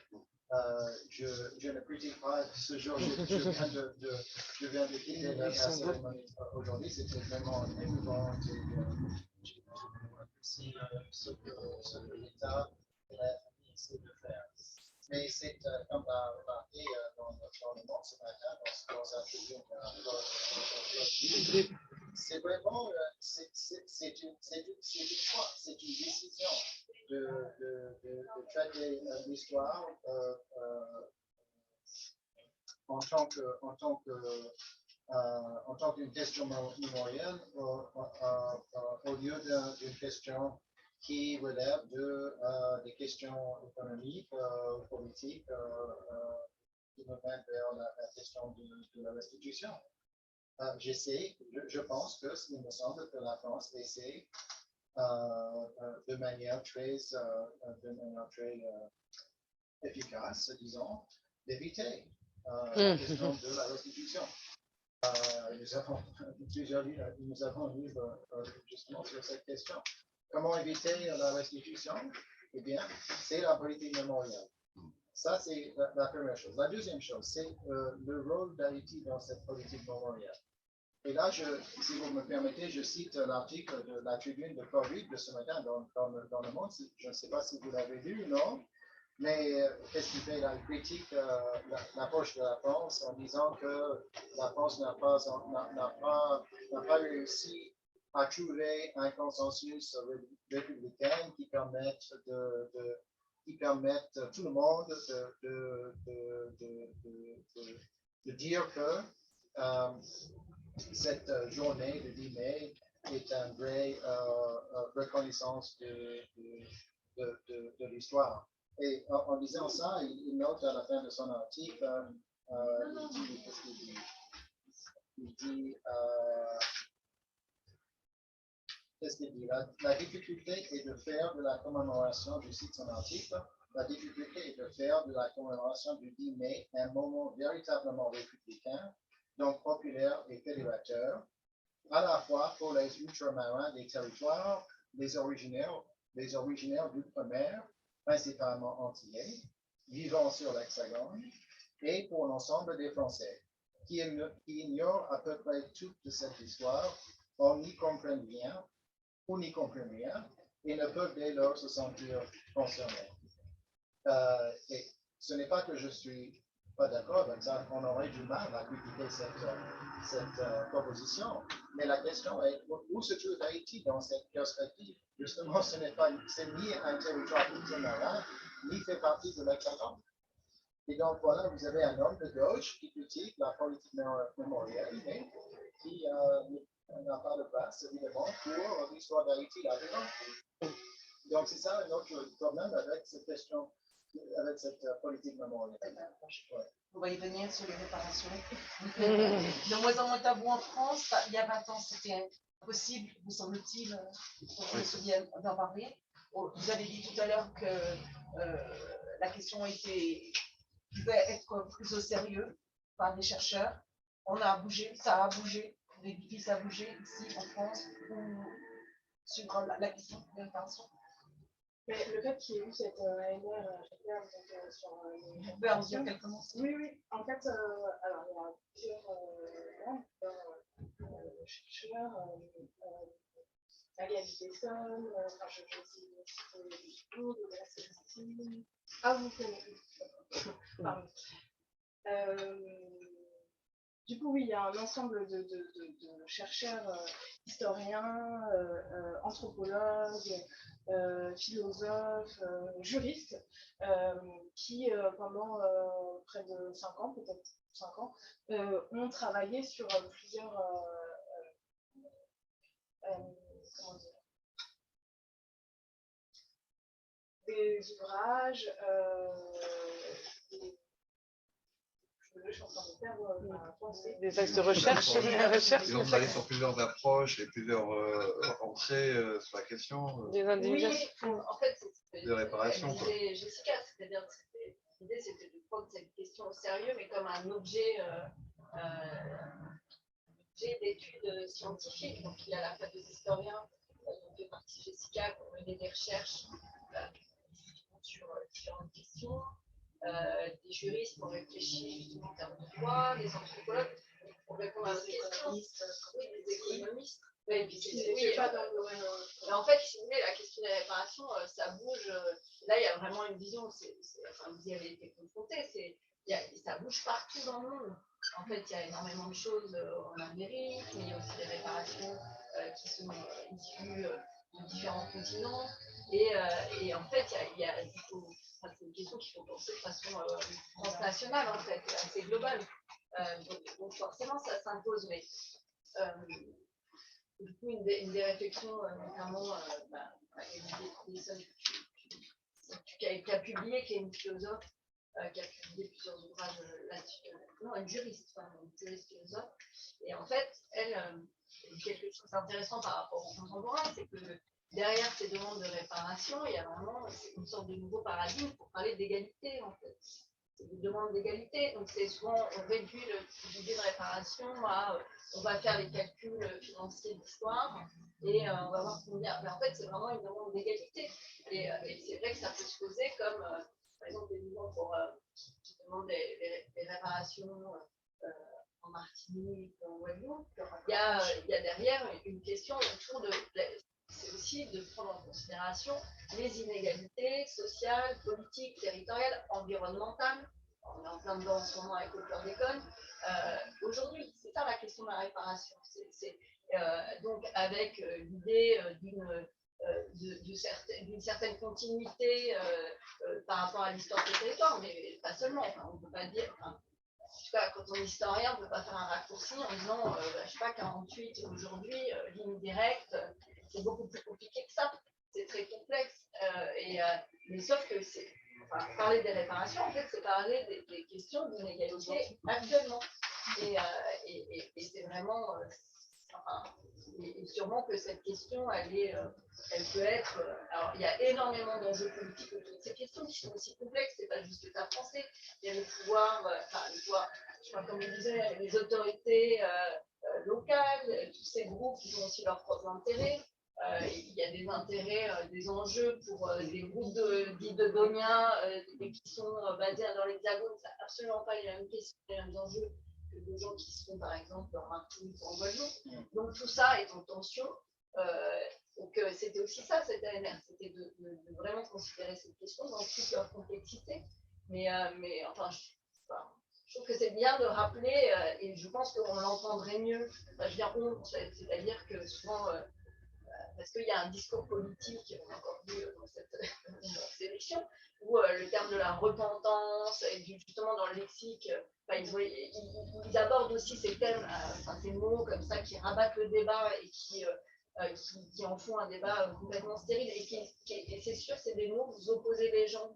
je ne critique pas ce jour, je viens de quitter la cérémonie aujourd'hui, c'était vraiment émouvant. C'est ce que l'État et la famille essaient de faire. Mais c'est comme l'a remarqué dans le monde ce matin, dans un tribune, c'est vraiment c'est une décision de traiter l'histoire en tant qu'une question mémorielle au lieu d'une question qui relève des questions économiques, politiques, qui nous mènent vers la question de la restitution. Je pense qu'il me semble que la France essaie de manière très efficace, disons, d'éviter la question de la restitution. Nous avons un livre justement sur cette question. Comment éviter la restitution? Eh bien, c'est la politique mémorielle. Ça, c'est la première chose. La deuxième chose, c'est le rôle d'Haïti dans cette politique mémorielle. Et là, si vous me permettez, je cite l'article de la tribune de Covid de ce matin dans le Monde. Je ne sais pas si vous l'avez lu ou non, mais qu'est-ce qui fait la critique, l'approche de la France en disant que la France n'a pas réussi à trouver un consensus républicain qui permette qui permettent à tout le monde de dire que cette journée, le 10 mai, est une vraie reconnaissance de l'histoire. Et en disant ça, il note à la fin de son article, qu'est-ce qu'il dit? Il dit, qu'est-ce qu'il dit? La difficulté est de faire de la commémoration, je cite son article, la difficulté est de faire de la commémoration du 10 mai un moment véritablement républicain, donc populaire et fédérateur, à la fois pour les ultramarins des territoires, les originaires d'outre-mer, principalement antillais, vivant sur l'Hexagone, et pour l'ensemble des Français, qui ignorent à peu près toute cette histoire, ou n'y comprennent rien, et ne peuvent dès lors se sentir concernés. Et ce n'est pas que je suis pas d'accord avec ça, on aurait du mal à critiquer cette proposition, mais la question est où se trouve Haïti dans cette perspective? Justement, c'est ni un territoire ultramarin, ni fait partie de l'Hexagone. Et donc voilà, vous avez un homme de gauche qui critique la politique mémorielle, mais qui n'a pas de place, évidemment, pour l'histoire d'Haïti là-dedans. Donc c'est ça notre problème avec cette question, avec cette politique mémorielle. Ouais. On va y venir sur les réparations. De moins en moins tabou en France. Il y a 20 ans, c'était impossible, vous semble-t-il, on me souvient d'en parler. Vous avez dit tout à l'heure que la question pouvait être prise au sérieux par les chercheurs. On a bougé, ça a bougé, l'édifice a bougé ici en France sur la question de réparation. Mais le fait qu'il y ait eu cette ANR sur Vous pouvez en dire quelques mots? Oui, oui. En fait, alors il y a plusieurs chercheurs, Magali Besson, je vais citer de la Célestine. Ah, vous connaissez. Pardon. Du coup, oui, il y a un ensemble de chercheurs, historiens, anthropologues, philosophes, juristes, qui, pendant près de 5 ans, peut-être 5 ans, ont travaillé sur plusieurs comment dire, des ouvrages, je suis en train de perdre ma pensée. Des axes de recherche. Ils ont travaillé sur plusieurs approches et plusieurs entrées sur la question. Des individus. Oui, en fait, c'est de réparation. Jessica, c'est-à-dire que l'idée c'était de prendre cette question au sérieux, mais comme un objet d'études scientifiques. Donc il y a la fois des historiens, dont fait partie Jessica, qui ont mené des recherches sur différentes questions. Des juristes qui ont réfléchi justement en termes de droit, des anthropologues pour répondre à des questions, oui, des économistes. Oui, mais en fait, si vous voulez, la question des réparations, ça bouge. Là, il y a vraiment une vision, vous y avez été confrontés, ça bouge partout dans le monde. En fait, il y a énormément de choses en Amérique, mais il y a aussi des réparations qui sont issues de différents continents. Et en fait, c'est une question qu'il faut penser de façon transnationale, en fait, assez globale. Donc forcément, ça s'impose. Mais du coup, une des réflexions, notamment, qui a publié, qui est une philosophe, qui a publié plusieurs ouvrages là-dessus, non, une juriste philosophe. Et en fait, elle, quelque chose d'intéressant par rapport aux contemporains, c'est que derrière ces demandes de réparation, il y a vraiment une sorte de nouveau paradigme pour parler d'égalité, en fait. C'est des demandes d'égalité. Donc, c'est souvent, on réduit l'idée de réparation à on va faire les calculs financiers d'histoire et on va voir combien. Mais en fait, c'est vraiment une demande d'égalité. Et c'est vrai que ça peut se poser comme, par exemple, des mouvements qui demandent des réparations en Martinique, en Guadeloupe. Il y a derrière une question autour de. C'est aussi de prendre en considération les inégalités sociales, politiques, territoriales, environnementales. On est en plein dedans en ce moment avec le chlordécone. Aujourd'hui, c'est ça la question de la réparation. Donc avec l'idée d'une certaine continuité par rapport à l'histoire des territoires, mais pas seulement. Enfin, on ne peut pas dire. Enfin, en tout cas, quand on est historien, on ne peut pas faire un raccourci en disant, je ne sais pas, 48 aujourd'hui, ligne directe, c'est beaucoup plus compliqué que ça. C'est très complexe. Mais sauf que enfin, parler des réparations, en fait, c'est parler des questions d'inégalité actuellement. Et c'est vraiment. Enfin, et sûrement que cette question, elle peut être. Alors, il y a énormément d'enjeux politiques autour de ces questions qui sont aussi complexes. C'est pas juste l'État français. Il y a le pouvoir, je crois, comme je disais, les autorités locales, tous ces groupes qui ont aussi leurs propres intérêts. Il y a des intérêts, des enjeux pour des groupes dits de Doniens qui sont basés dans l'Hexagone. Ça n'a absolument pas les mêmes questions, les mêmes enjeux que des gens qui sont, par exemple, en Martinique ou en Guadeloupe. Donc tout ça est en tension. Donc c'était aussi ça, cette ANR, c'était de vraiment considérer cette question dans toute leur complexité. Mais enfin, je trouve que c'est bien de rappeler, et je pense qu'on l'entendrait mieux. Enfin, je veux dire, c'est-à-dire que souvent, parce qu'il y a un discours politique, on a encore vu dans cette élection, où le terme de la repentance, et justement dans le lexique, ils abordent aussi ces thèmes, ces mots comme ça qui rabattent le débat et qui en font un débat complètement stérile. Et c'est sûr, c'est des mots, vous opposez les gens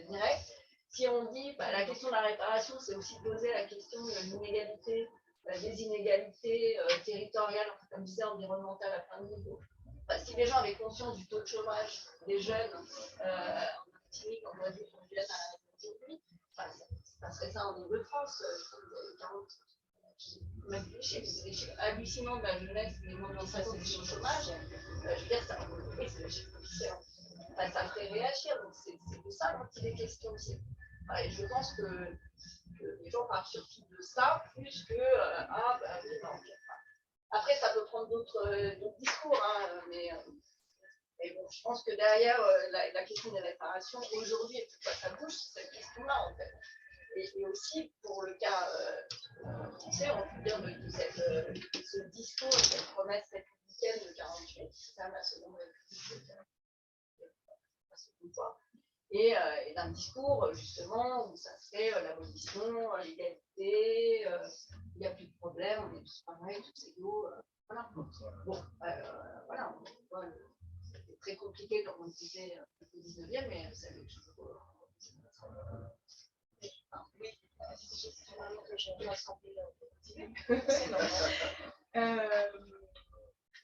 direct. Si on dit la question de la réparation, c'est aussi poser la question de l'inégalité, des inégalités territoriales, comme je disais, environnementales à plein de niveaux. Si les gens avaient conscience du taux de chômage des jeunes en Martinique, en Guadeloupe, en Guyane aujourd'hui, ça serait ça en Ile-de-France. Même des chiffres hallucinants de la jeunesse, des moins de 25 ans qui sont au chômage. Je veux dire, ça ferait réagir. Donc c'est de ça dont il est question aussi. Et je pense que les gens parlent surtout de ça, plus que oui, non. Après, ça peut prendre d'autres discours, hein, mais bon, je pense que derrière la question des réparations, aujourd'hui, et pourquoi ça bouge, c'est cette question-là, en fait. Et aussi, pour le cas français, on peut dire de ce discours, cette promesse républicaine de 48, c'est quand même la seconde république, et d'un discours, justement, où ça serait l'abolition, l'égalité, il n'y a plus de problème, on est tous pareils, tous égaux. Voilà. Bon, voilà, on voit c'est très compliqué, comme on disait au 19e, mais ça veut toujours. Oui, c'est vraiment que j'ai rassemblé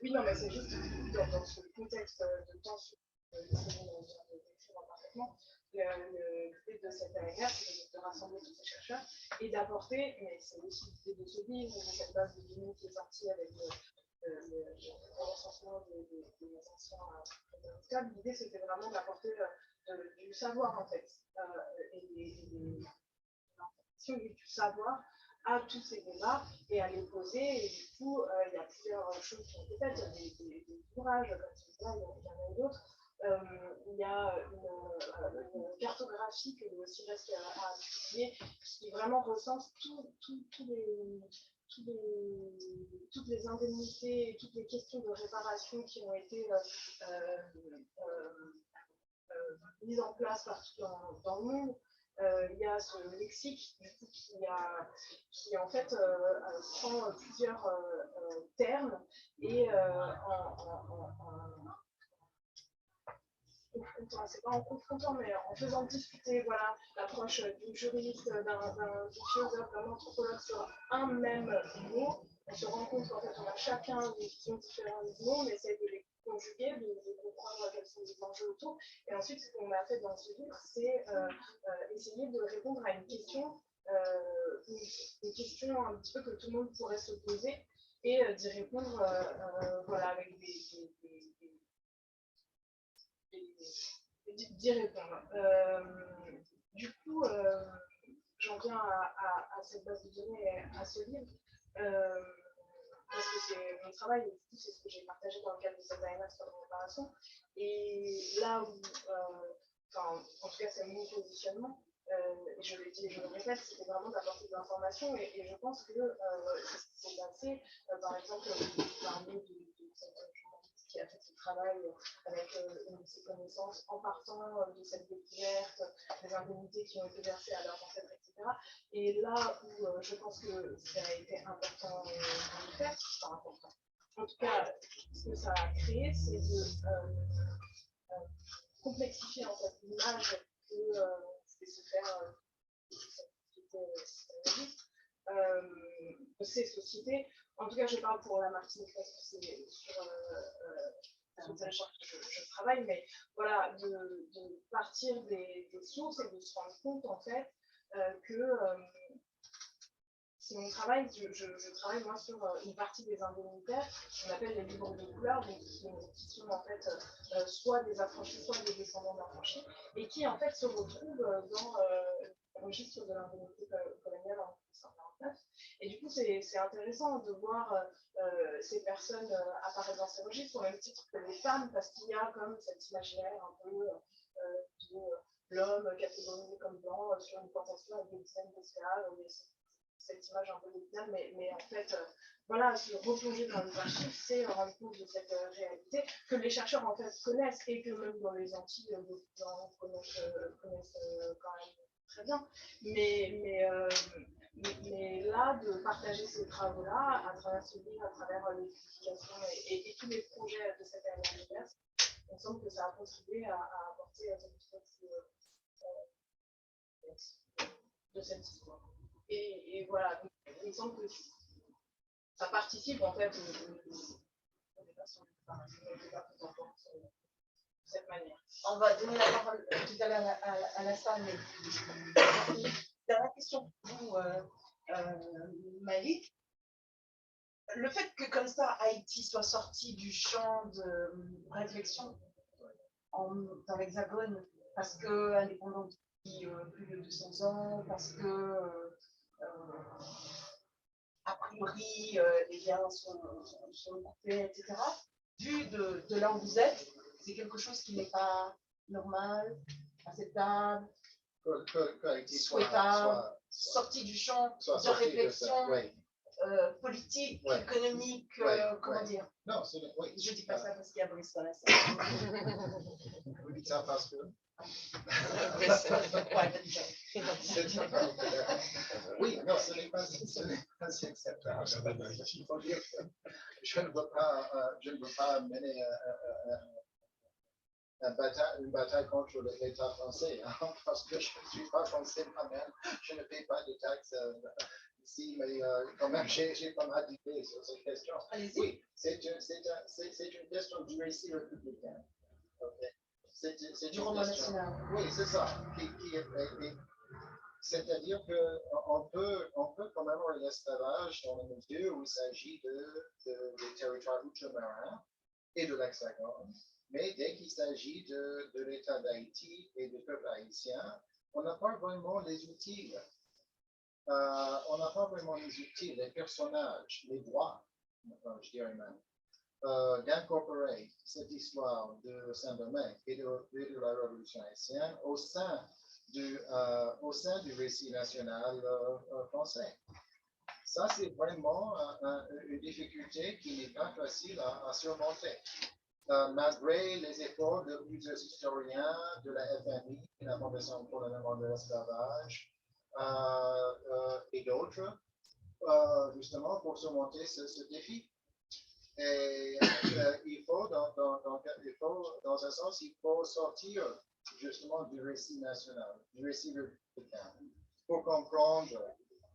oui, non, mais c'est juste dans ce contexte de tension que on vient de décrire parfaitement. L'idée de cette ANR, c'est de rassembler tous ces chercheurs et d'apporter, mais c'est aussi l'idée de ce livre, de cette base de données qui est sortie avec le recensement des anciens responsables. L'idée, c'était vraiment d'apporter du savoir, en fait, et du savoir à tous ces débats et à les poser. Et du coup, il y a plusieurs choses qui ont été faites. Il y a des ouvrages comme celui-là, il y en a d'autres. Il y a une cartographie que le CIRES a publiée qui vraiment recense toutes les indemnités et toutes les questions de réparation qui ont été mises en place partout dans le monde. Il y a ce lexique du coup, qui en fait prend plusieurs termes et c'est pas en confrontant, mais en faisant discuter voilà, l'approche d'une juriste, d'un philosophe, d'un anthropologue sur un même mot. On se rend compte qu'en fait, on a chacun une vision différente du mot, on essaie de les conjuguer, de comprendre quels sont les enjeux autour. Et ensuite, ce qu'on a fait dans ce livre, c'est essayer de répondre à une question un petit peu que tout le monde pourrait se poser et d'y répondre voilà, avec d'y répondre. Du coup, j'en viens à cette base de données et à ce livre, parce que c'est mon travail, et du coup, c'est ce que j'ai partagé dans le cadre de cette ANR sur la réparation. Et là où, en tout cas, c'est mon positionnement, et je l'ai dit et je le répète, c'était vraiment d'apporter de l'information, et je pense que c'est ce qui s'est passé, par exemple, vous parliez de cette journaliste qui a fait ce travail avec une de ses connaissances en partant de cette découverte, des indemnités qui ont été versées à leurs ancêtres, etc. Et là où je pense que ça a été important de le faire, enfin important. En tout cas, ce que ça a créé, c'est de complexifier en fait l'image que c'est se faire ces sociétés. En tout cas, je parle pour la Martinique parce que c'est sur la charte que je travaille, mais voilà, de partir des sources et de se rendre compte en fait que si on travaille, je travaille moi sur une partie des indemnitaires, qu'on appelle les livres de couleur, donc qui sont en fait soit des affranchis, soit des descendants d'affranchis, et qui en fait se retrouvent dans le registre de l'indemnité coloniale en 1949. Et du coup, c'est intéressant de voir ces personnes apparaître dans ces registres au même titre que les femmes, parce qu'il y a comme cet imaginaire un peu de l'homme catégorisé comme blanc sur une plantation avec des dizaines d'esclaves, cette image un peu médicale, mais en fait, voilà, se replonger dans les archives, c'est rendre compte de cette réalité que les chercheurs en fait connaissent et que même dans les Antilles, beaucoup de gens connaissent quand même très bien. Mais là, de partager ces travaux-là à travers ce livre, à travers les publications et tous les projets de cette année diverse, il me semble que ça a contribué à apporter cette pièce de cette histoire. Et voilà, donc, il me semble que ça participe en fait de façon de cette manière. On va donner la parole tout à l'heure à l'instant, mais dernière question pour vous, Malik. Le fait que comme ça, Haïti soit sorti du champ de réflexion dans l'Hexagone, parce que indépendant depuis plus de 200 ans, parce que a priori les liens sont coupés, etc. Vu de là où vous êtes, c'est quelque chose qui n'est pas normal, acceptable, souhaitable, sorti du champ de réflexion politique, économique, comment dire. Non, oui. Je ne dis pas ça parce qu'il y a Brice dans la salle. Vous dites ça parce que oui, non, ce n'est pas acceptable. Il faut dire que je ne veux pas mener une bataille contre l'État français, hein, parce que je ne suis pas français moi-même, je ne paye pas de taxes ici, mais quand même, j'ai pas mal d'idées sur cette question. Oui, c'est une question du récit républicain. Okay. C'est du roman national. Oui, c'est ça. C'est-à-dire qu'on peut commémorer l'esclavage dans la mesure où il s'agit des territoires ultramarins et de l'Hexagone, mais dès qu'il s'agit de l'État d'Haïti et du peuple haïtien, on n'a pas vraiment les outils. Les personnages, les droits, je dirais même, d'incorporer cette histoire de Saint-Domingue et de la Révolution haïtienne au sein du récit national français. Ça, c'est vraiment une difficulté qui n'est pas facile à surmonter. Malgré les efforts de plusieurs historiens de la FMI, la Fondation pour le développement de l'esclavage, et d'autres, justement pour surmonter ce défi. Et il faut, dans un sens, il faut sortir justement du récit national, du récit républicain, pour comprendre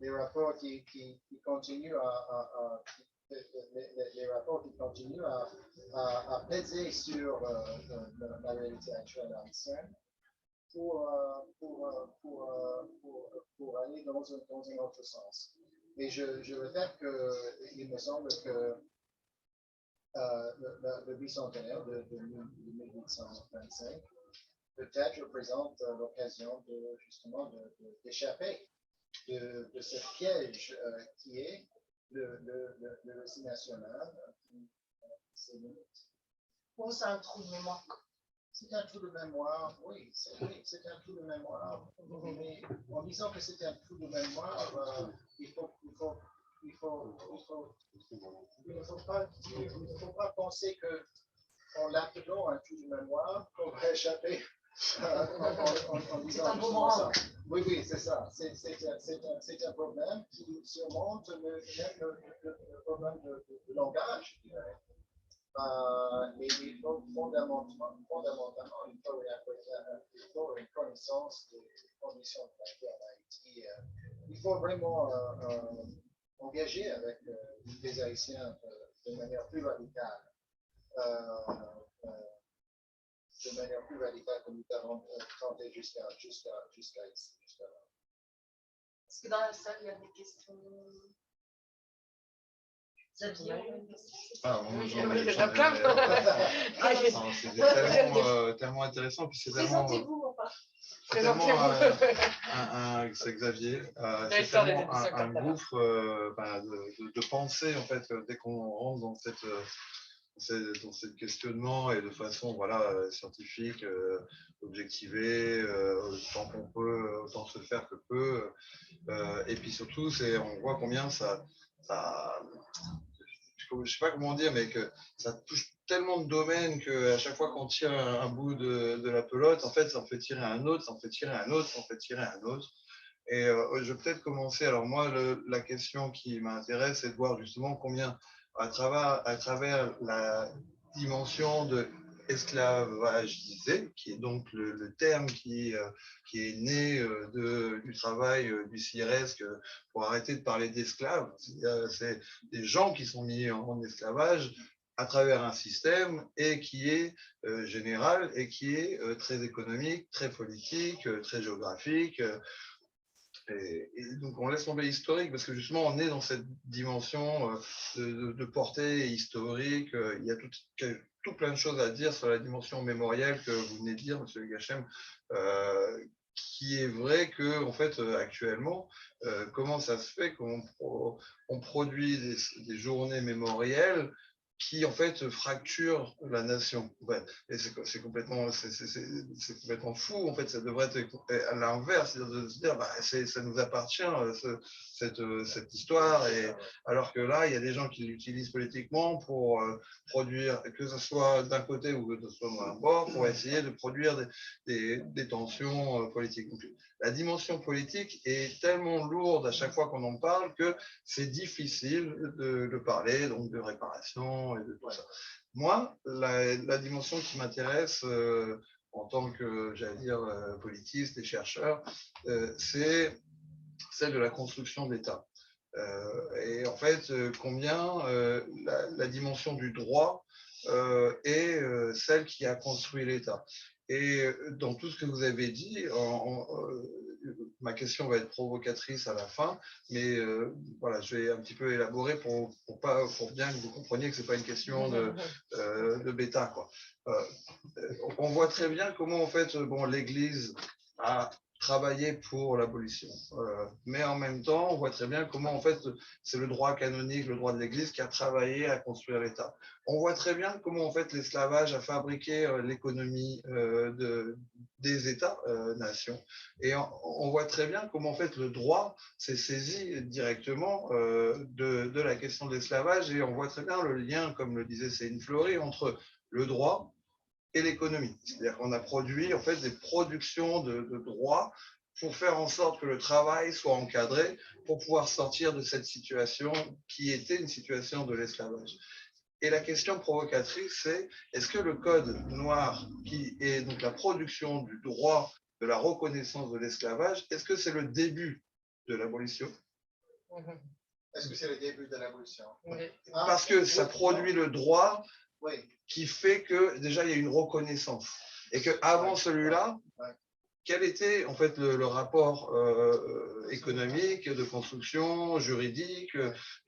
les rapports qui continuent à peser sur la réalité actuelle haïtienne pour aller dans un autre sens. Et je répète qu'il me semble que le bicentenaire de 1825 peut-être représente l'occasion justement d'échapper de ce piège qui est le récit national. Ou c'est un trou de mémoire? C'est un trou de mémoire, oui, c'est un trou de mémoire. Mais en disant que c'est un trou de mémoire, il ne faut pas penser que en l'appelant un trou de mémoire qu'on va échapper en disant un moment. ça. Oui, oui, c'est ça. C'est un problème qui surmonte le problème de langage, je dirais. Et il faut fondamentalement, il faut une connaissance des conditions de la vie en Haïti. Il faut vraiment engager avec les Haïtiens de manière plus radicale. De manière plus radicale que nous avons tenté jusqu'à ici. Est-ce que dans la salle, il y a des questions? Xavier, une question? Ah, moi, Oui, j'en ai- il y en j'en a ai- plein. Non, c'était tellement intéressant, puis c'est tellement, Présentez-vous, enfin. c'est tellement Présentez-vous. c'est Xavier, c'est Directeur des tellement éditions un Cartala. gouffre de pensée, en fait, dès qu'on rentre dans dans ce questionnement et de façon scientifique, objectivée, autant qu'on peut, autant se faire que peut. Et puis surtout, on voit combien ça je sais pas comment dire, mais que ça touche tellement de domaines qu'à chaque fois qu'on tire un bout de la pelote, en fait, ça en fait tirer un autre, ça en fait tirer un autre, ça en fait tirer un autre. Et je vais peut-être commencer. Alors moi, la question qui m'intéresse, c'est de voir justement combien, à travers la dimension de esclavagisé, qui est donc le terme qui est né du travail du CIRESC pour arrêter de parler d'esclaves. C'est des gens qui sont mis en esclavage à travers un système et qui est général et qui est très économique, très politique, très géographique. Et donc on laisse tomber historique parce que justement on est dans cette dimension de portée historique. Il y a tout plein de choses à dire sur la dimension mémorielle que vous venez de dire, Monsieur Gachem, qui est vrai que en fait actuellement, comment ça se fait qu'on produit des journées mémorielles qui en fait fracturent la nation. Ouais. Et c'est complètement fou. En fait, ça devrait être à l'inverse, c'est-à-dire de se dire, ça nous appartient cette histoire. Et alors que là, il y a des gens qui l'utilisent politiquement pour produire, que ce soit d'un côté ou que ce soit d'un bord, pour essayer de produire des tensions politiques. Donc, la dimension politique est tellement lourde à chaque fois qu'on en parle que c'est difficile de parler donc de réparation et de tout ça. Moi, la dimension qui m'intéresse en tant que, j'allais dire, politiste et chercheur, c'est celle de la construction d'État. Et en fait, combien la dimension du droit est celle qui a construit l'État. Et dans tout ce que vous avez dit, ma question va être provocatrice à la fin, mais voilà, je vais un petit peu élaborer pour bien que vous compreniez que ce n'est pas une question de bêta, quoi. On voit très bien comment en fait, l'Église a travaillé pour l'abolition, mais en même temps, on voit très bien comment en fait c'est le droit canonique, le droit de l'Église qui a travaillé à construire l'État. On voit très bien comment en fait l'esclavage a fabriqué l'économie des États-nations, et on voit très bien comment en fait le droit s'est saisi directement de la question de l'esclavage, et on voit très bien le lien, comme le disait Céline Fleury, entre le droit et l'économie. C'est-à-dire qu'on a produit en fait des productions de droits pour faire en sorte que le travail soit encadré pour pouvoir sortir de cette situation qui était une situation de l'esclavage. Et la question provocatrice, c'est est-ce que le code noir, qui est donc la production du droit de la reconnaissance de l'esclavage, est-ce que c'est le début de l'abolition? Est-ce que c'est le début de l'abolition? Parce que ça produit le droit qui fait que déjà il y a une reconnaissance. Et qu'avant celui-là, quel était en fait le rapport économique, de construction, juridique,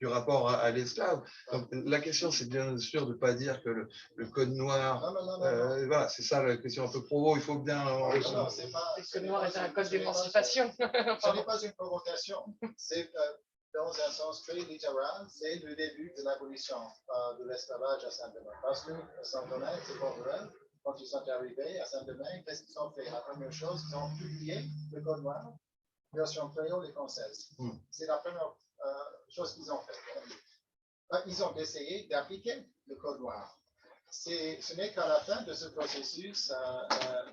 du rapport à l'esclave? Donc la question, c'est bien sûr de ne pas dire que le code noir, voilà, c'est ça la question un peu provo, il faut bien... Le code noir est un code d'émancipation. Ce n'est pas une provocation, c'est dans un sens très littéral, c'est le début de l'abolition de l'esclavage à Saint-Domingue. Parce que Saint-Domingue, c'est pour eux, quand ils sont arrivés à Saint-Domingue, qu'est-ce qu'ils ont fait? La première chose, ils ont publié le code noir, version créole et française. C'est la première chose qu'ils ont fait. Ils ont essayé d'appliquer le code noir. ce n'est qu'à la fin de ce processus,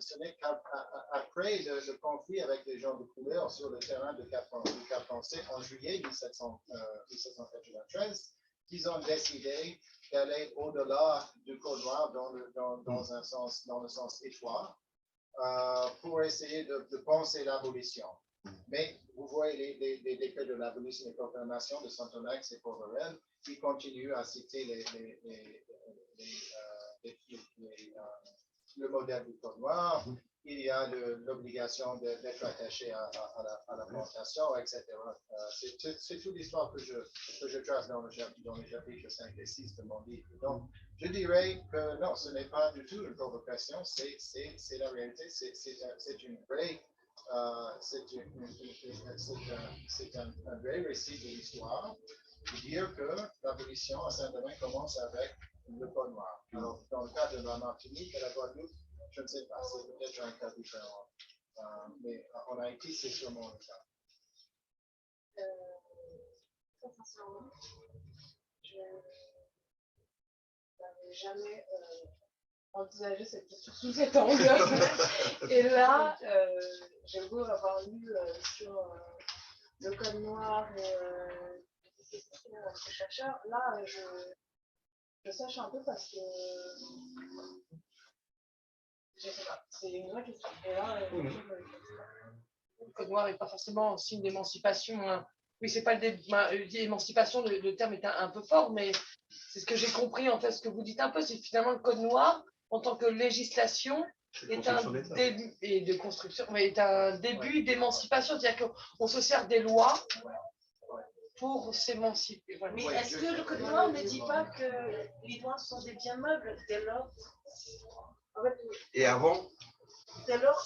ce n'est qu'après le conflit avec les gens de couleur sur le terrain de Cap-Français en juillet 1793 qu'ils ont décidé d'aller au-delà du Code noir dans le sens étroit pour essayer de penser l'abolition. Mais vous voyez les décrets de l'abolition et proclamation de Sontonax et Poverel, qui continuent à citer le modèle du Code noir. Il y a l'obligation d'être attaché à la plantation, etc. C'est toute l'histoire que je trace dans les chapitres 5 et 6 de mon livre. Donc, je dirais que non, ce n'est pas du tout une provocation, c'est la réalité, c'est une vraie. C'est un vrai récit de l'histoire de dire que l'abolition à Saint-Domingue commence avec le Code noir. Alors, dans le cas de la Martinique et la Guadeloupe, je ne sais pas, c'est peut-être un cas différent. Mais en Haïti, c'est sûrement le cas. Très sincèrement, je n'avais jamais envisagé cette question sous cet angle. Et là, j'ai beau avoir lu sur le Code noir et les chercheurs, là, je sache un peu parce que je sais pas, c'est une vraie question. Et là, Le Code noir n'est pas forcément signe d'émancipation. Hein. Oui, c'est pas l'émancipation, le terme est un peu fort, mais c'est ce que j'ai compris en fait. Ce que vous dites un peu, c'est que finalement le Code noir, en tant que législation, est un début et de construction, mais est un début d'émancipation, c'est-à-dire qu'on se sert des lois pour s'émanciper. Voilà. Mais est-ce que le Code noir ne dit pas que les lois sont des biens meubles dès lors? En fait, Et avant, dès lors,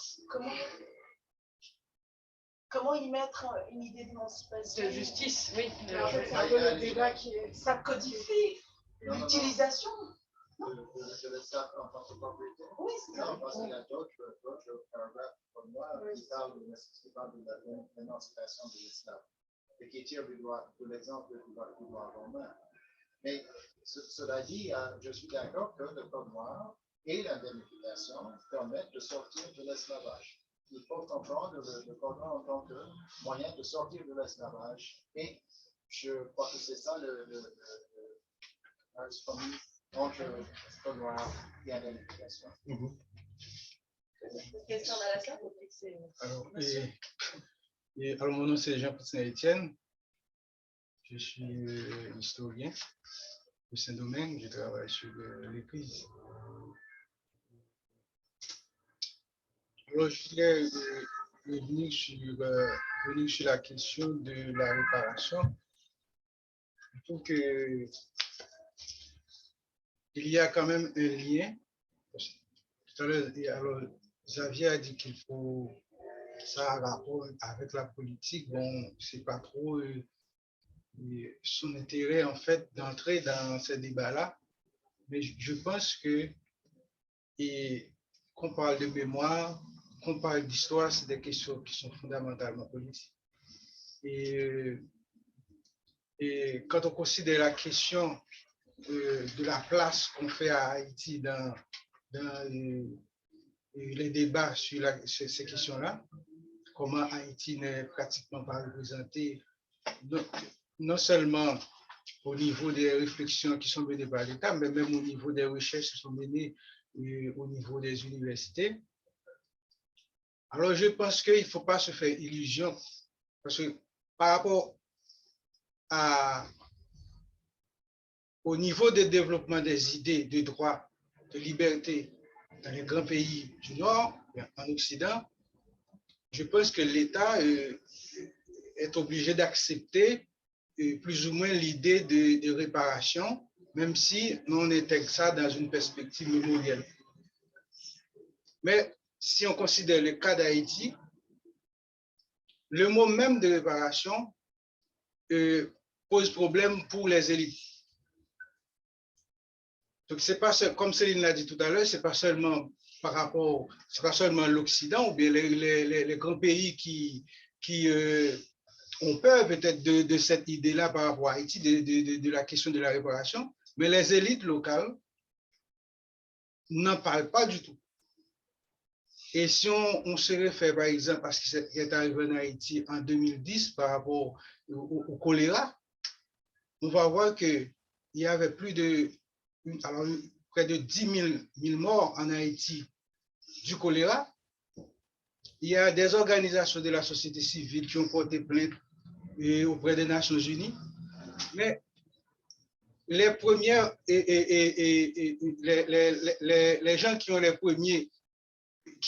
comment y mettre une idée d'émancipation? De justice, oui. en fait, c'est un peu le débat qui est. Ça codifie l'utilisation. De l'esclave en tant que propriété. Oui, c'est ça. Non, parce qu'il y a d'autres paragraphes comme moi qui parlent de l'émancipation de l'esclave et qui tirent de l'exemple du droit romain. Mais cela dit, je suis d'accord que le Code noir et l'indemnification permettent de sortir de l'esclavage. Il faut comprendre le Code noir en tant que moyen de sortir de l'esclavage. Et je crois que c'est ça le entre le Code noir et l'indemnification. Question Malassane? Alors, mon nom c'est Jean-Pierre Etienne. Je suis historien au Saint-Domingue. Je travaille sur l'Église. Alors, je voudrais revenir sur la question de la réparation. Je trouve que il y a quand même un lien. Tout à l'heure, alors, Xavier a dit qu'il faut ça a rapport avec la politique. Bon, c'est pas trop son intérêt en fait d'entrer dans ce débat-là. Mais je pense que qu'on parle de mémoire, qu'on parle d'histoire, c'est des questions qui sont fondamentalement politiques. Et quand on considère la question de la place qu'on fait à Haïti dans les débats sur ces questions-là, comment Haïti n'est pratiquement pas représenté, non seulement au niveau des réflexions qui sont menées par l'État, mais même au niveau des recherches qui sont menées au niveau des universités. Alors, je pense qu'il ne faut pas se faire illusion, parce que par rapport au niveau de développement des idées de droit, de liberté dans les grands pays du Nord, en Occident, je pense que l'État est obligé d'accepter plus ou moins l'idée de réparation, même si on intègre ça dans une perspective mémorielle. Mais si on considère le cas d'Haïti, le mot même de réparation pose problème pour les élites. Donc, c'est pas comme Céline l'a dit tout à l'heure, c'est pas seulement par rapport, c'est pas seulement l'Occident ou bien les grands pays qui ont peur peut-être de cette idée-là par rapport à Haïti, de la question de la réparation, mais les élites locales n'en parle pas du tout. Et si on se réfère, par exemple, à ce qui est arrivé en Haïti en 2010 par rapport au choléra, on va voir qu'il y avait près de 10 000 morts en Haïti du choléra. Il y a des organisations de la société civile qui ont porté plainte auprès des Nations Unies. Mais les premières, les gens qui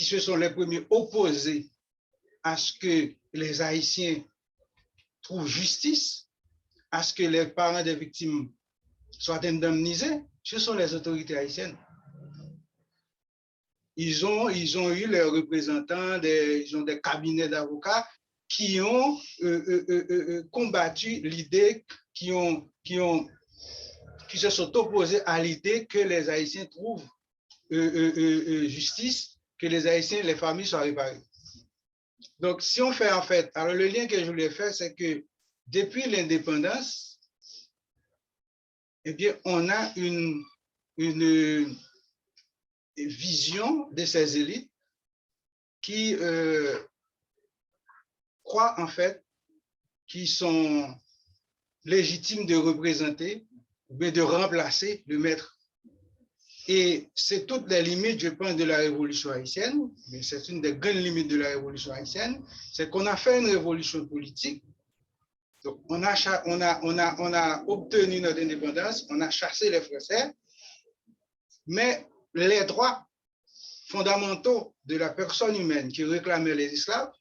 se sont les premiers opposés à ce que les Haïtiens trouvent justice, à ce que les parents des victimes soient indemnisés, ce sont les autorités haïtiennes. Ils ont eu leurs représentants, ils ont des cabinets d'avocats qui ont combattu l'idée, qui se sont opposés à l'idée que les Haïtiens trouvent justice, que les Haïtiens, les familles soient réparées. Donc, si on fait en fait, alors le lien que je voulais faire, c'est que depuis l'indépendance, eh bien, on a une vision de ces élites qui croient en fait qu'ils sont légitimes de représenter ou de remplacer le maître. Et c'est toutes les limites, je pense, de la révolution haïtienne, mais c'est une des grandes limites de la révolution haïtienne, c'est qu'on a fait une révolution politique. Donc, on a obtenu notre indépendance, on a chassé les Français, mais les droits fondamentaux de la personne humaine qui réclamait les esclaves,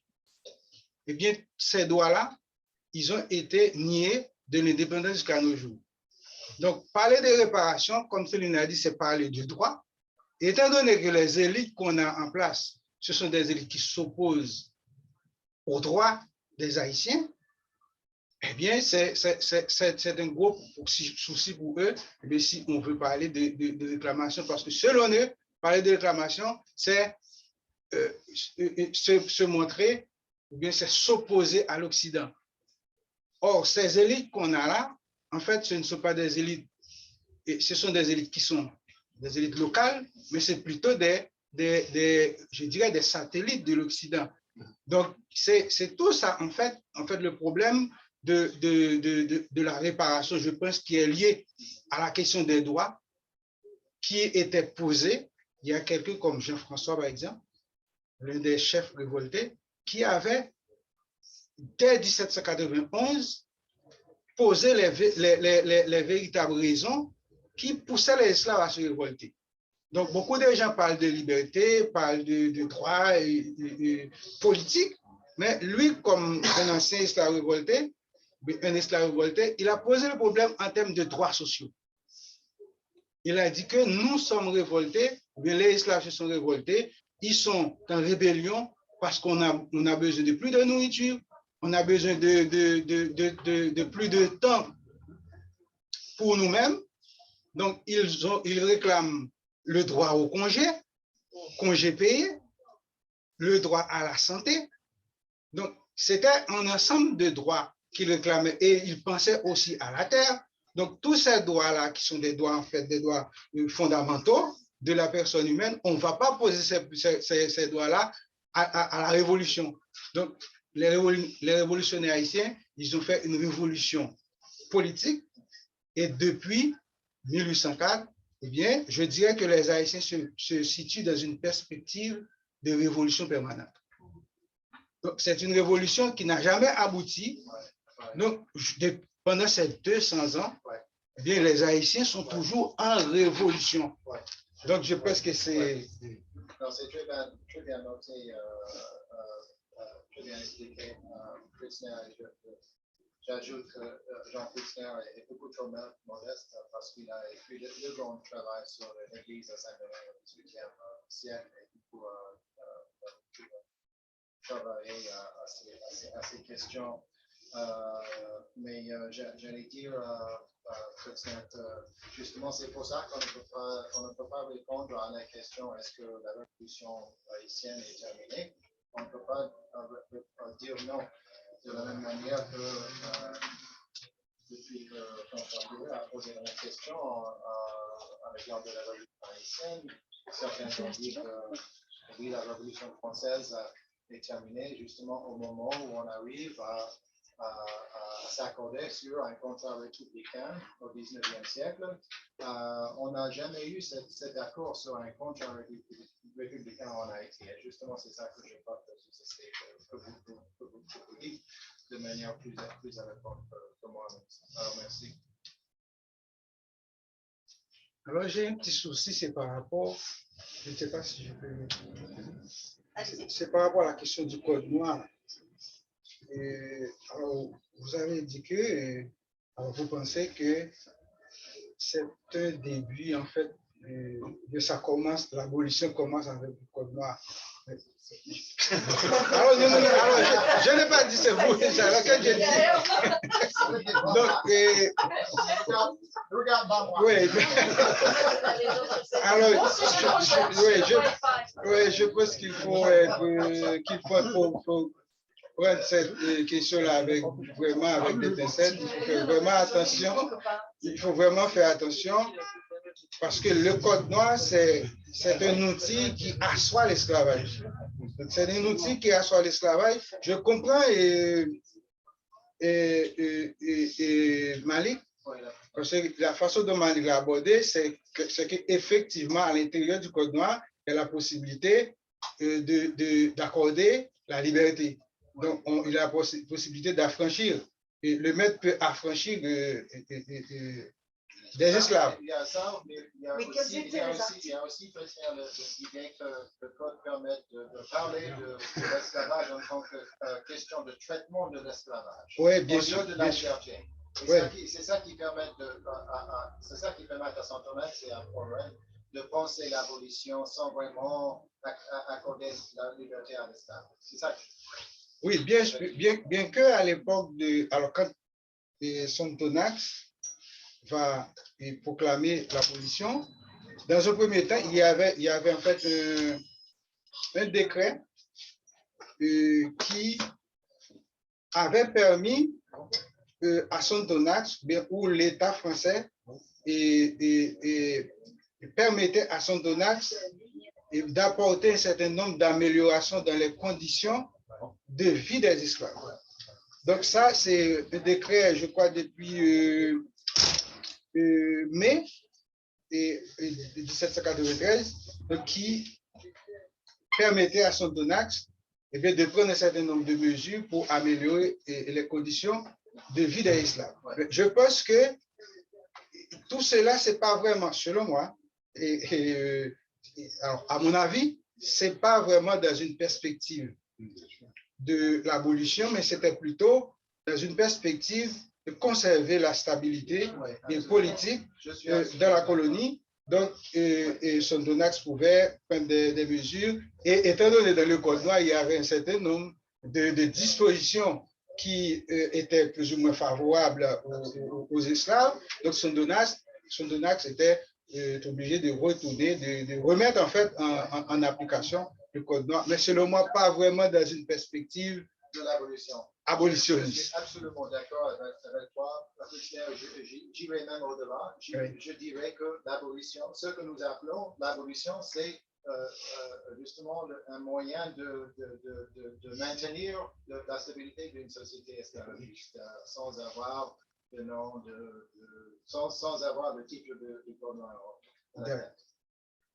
eh bien, ces droits-là, ils ont été niés de l'indépendance jusqu'à nos jours. Donc, parler de réparation, comme Céline a dit, c'est parler du droit. Et étant donné que les élites qu'on a en place, ce sont des élites qui s'opposent aux droits des Haïtiens, eh bien, c'est un gros souci pour eux, eh bien, si on veut parler de réclamation, parce que selon eux, parler de réclamation, c'est se montrer, ou bien c'est s'opposer à l'Occident. Or, ces élites qu'on a là, en fait, ce ne sont pas des élites, ce sont des élites qui sont des élites locales, mais c'est plutôt je dirais des satellites de l'Occident. Donc, c'est tout ça, en fait, le problème de la réparation, je pense, qui est lié à la question des droits qui était posée. Il y a quelqu'un comme Jean-François, par exemple, l'un des chefs révoltés, qui avait, dès 1791, poser les véritables raisons qui poussaient les esclaves à se révolter. Donc, beaucoup de gens parlent de liberté, parlent de droits politiques, mais lui, comme un ancien esclave révolté, il a posé le problème en termes de droits sociaux. Il a dit que nous sommes révoltés, les esclaves se sont révoltés, ils sont en rébellion parce qu'on a besoin de plus de nourriture, on a besoin de plus de temps pour nous-mêmes. Donc, ils réclament le droit au congé payé, le droit à la santé. Donc, c'était un ensemble de droits qu'ils réclamaient et ils pensaient aussi à la terre. Donc, tous ces droits-là, qui sont des droits, en fait, des droits fondamentaux de la personne humaine, on ne va pas poser ces droits-là à la révolution. Donc, les révolutionnaires haïtiens, ils ont fait une révolution politique et depuis 1804, eh bien, je dirais que les Haïtiens se situent dans une perspective de révolution permanente. Donc, c'est une révolution qui n'a jamais abouti. Donc, pendant ces 200 ans, eh bien, les Haïtiens sont toujours en révolution. Donc, je pense que c'est... Non, c'est très bien noté, très bien expliqué. J'ajoute que Jean Kouchner est beaucoup trop modeste parce qu'il a écrit de grands travaux sur l'Église assemblée au XVIIIe siècle et du coup travailler à ces questions. Mais j'allais dire, justement, c'est pour ça qu'on ne peut pas répondre à la question est-ce que la révolution haïtienne est terminée. On ne peut pas dire non. De la même manière que depuis que Jean-François a posé la question à l'égard de la révolution haïtienne, certains ont dit que oui, la Révolution française est terminée justement au moment où on arrive à s'accorder sur un contrat républicain au 19e siècle. On n'a jamais eu cet accord sur un contrat républicain en Haïti. Et justement, c'est ça que je crois que vous dites de manière plus adéquate que moi. Alors, merci. Alors, j'ai un petit souci, c'est par rapport, je ne sais pas si je peux, c'est par rapport à la question du code noir. Alors, vous avez indiqué, alors vous pensez que c'est un début, en fait, de ça commence, l'abolition commence avec le code noir. Alors, je n'ai pas dit c'est vous, c'est alors que je dis. Donc, oui. Alors, je pense qu'il faut prendre cette question-là avec des pincettes. Il faut faire vraiment attention. Il faut vraiment faire attention parce que le code noir, c'est un outil qui assoit l'esclavage. C'est un outil qui assoit l'esclavage. Je comprends Malik, parce que la façon dont Malik l'a abordé, c'est qu'effectivement, à l'intérieur du code noir, il y a la possibilité d'accorder la liberté. Donc, il a la possibilité d'affranchir. Et le maître peut affranchir des esclaves. Il y a ça, mais il y a aussi l'idée que le code permet de parler de l'esclavage en tant que question de traitement de l'esclavage. Oui, bien sûr. C'est ça qui permet à Saint-Thomas, c'est un problème, de penser l'abolition sans vraiment accorder la liberté à l'esclave. C'est ça. Oui, bien qu'à l'époque de... Alors, quand Sonthonax va proclamer l'abolition, dans un premier temps, il y avait en fait un décret qui avait permis à Sonthonax, où l'État français permettait à Sonthonax d'apporter un certain nombre d'améliorations dans les conditions de vie des esclaves. Donc ça, c'est un décret, je crois, depuis mai 1793, qui permettait à Sonthonax de prendre un certain nombre de mesures pour améliorer les conditions de vie des esclaves. Je pense que tout cela, c'est pas vraiment, selon moi, alors, à mon avis, c'est pas vraiment dans une perspective de l'abolition, mais c'était plutôt dans une perspective de conserver la stabilité politique dans la colonie. Donc, Sonthonax pouvait prendre des mesures. Et étant donné dans le Code noir, il y avait un certain nombre de dispositions qui étaient plus ou moins favorables aux esclaves. Donc, Sonthonax était obligé de retourner, de remettre en fait en application le Code noir. Mais selon moi, pas vraiment dans une perspective de l'abolition. Abolitionniste. Je suis absolument d'accord avec toi. J'irai même au-delà. Je dirais que l'abolition, ce que nous appelons l'abolition, c'est justement un moyen de maintenir la stabilité d'une société esclavagiste sans avoir le nom sans avoir le titre de code noir.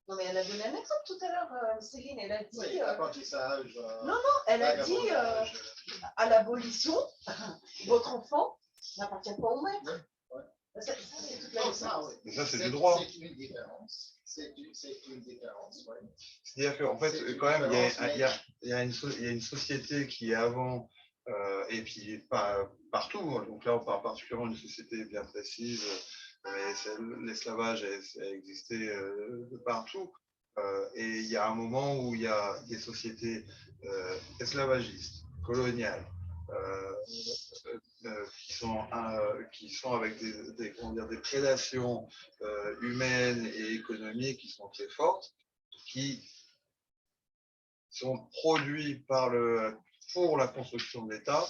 Non, mais elle a donné un exemple tout à l'heure, Céline, elle a dit... Oui, l'apprentissage... non, elle a dit à l'abolition, votre enfant n'appartient pas au maître. Oui. Ça, c'est toute la différence. Mais ça, c'est du droit. C'est une différence. C'est une différence, oui. C'est-à-dire qu'en fait, quand même, il y a une société qui est avant, et puis pas partout. Donc là, on parle particulièrement d'une société bien précise. Mais l'esclavage a existé de partout. Et il y a un moment où il y a des sociétés esclavagistes, coloniales, qui sont avec des prédations humaines et économiques qui sont très fortes, qui sont produits pour la construction de l'État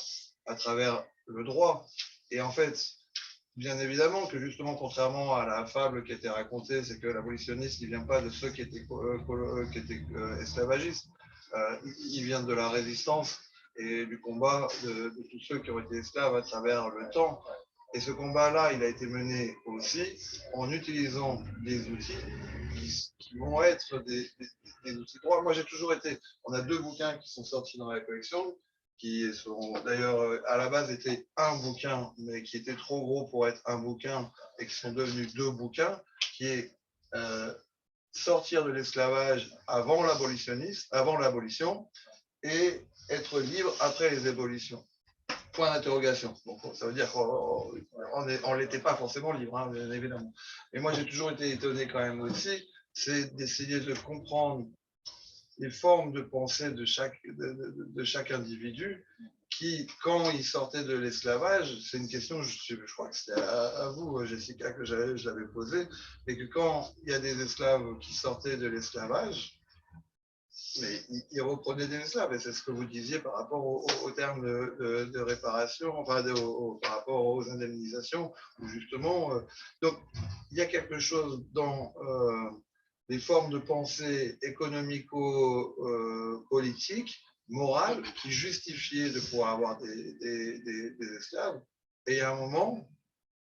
à travers le droit. Et en fait, bien évidemment que justement, contrairement à la fable qui a été racontée, c'est que l'abolitionniste, il vient pas de ceux qui étaient esclavagistes. Il vient de la résistance et du combat de tous ceux qui ont été esclaves à travers le temps. Et ce combat-là, il a été mené aussi en utilisant des outils qui vont être des outils droits. Moi, j'ai toujours été. On a 2 bouquins qui sont sortis dans la collection, qui sont d'ailleurs à la base étaient un bouquin, mais qui étaient trop gros pour être un bouquin et qui sont devenus 2 bouquins, qui est sortir de l'esclavage avant l'abolition et être libre après les abolitions. Point d'interrogation. Donc, ça veut dire qu'on ne l'était pas forcément libre, hein, bien évidemment. Et moi, j'ai toujours été étonné quand même aussi, c'est d'essayer de comprendre les formes de pensée de chaque individu qui, quand il sortait de l'esclavage, c'est une question, je crois que c'était à vous, Jessica, que je l'avais posée, et que quand il y a des esclaves qui sortaient de l'esclavage, mais ils reprenaient des esclaves, et c'est ce que vous disiez par rapport au terme de réparation, enfin par rapport aux indemnisations, où justement, donc il y a quelque chose dans les formes de pensée économico-politiques, morales, qui justifiaient de pouvoir avoir des esclaves, et à un moment,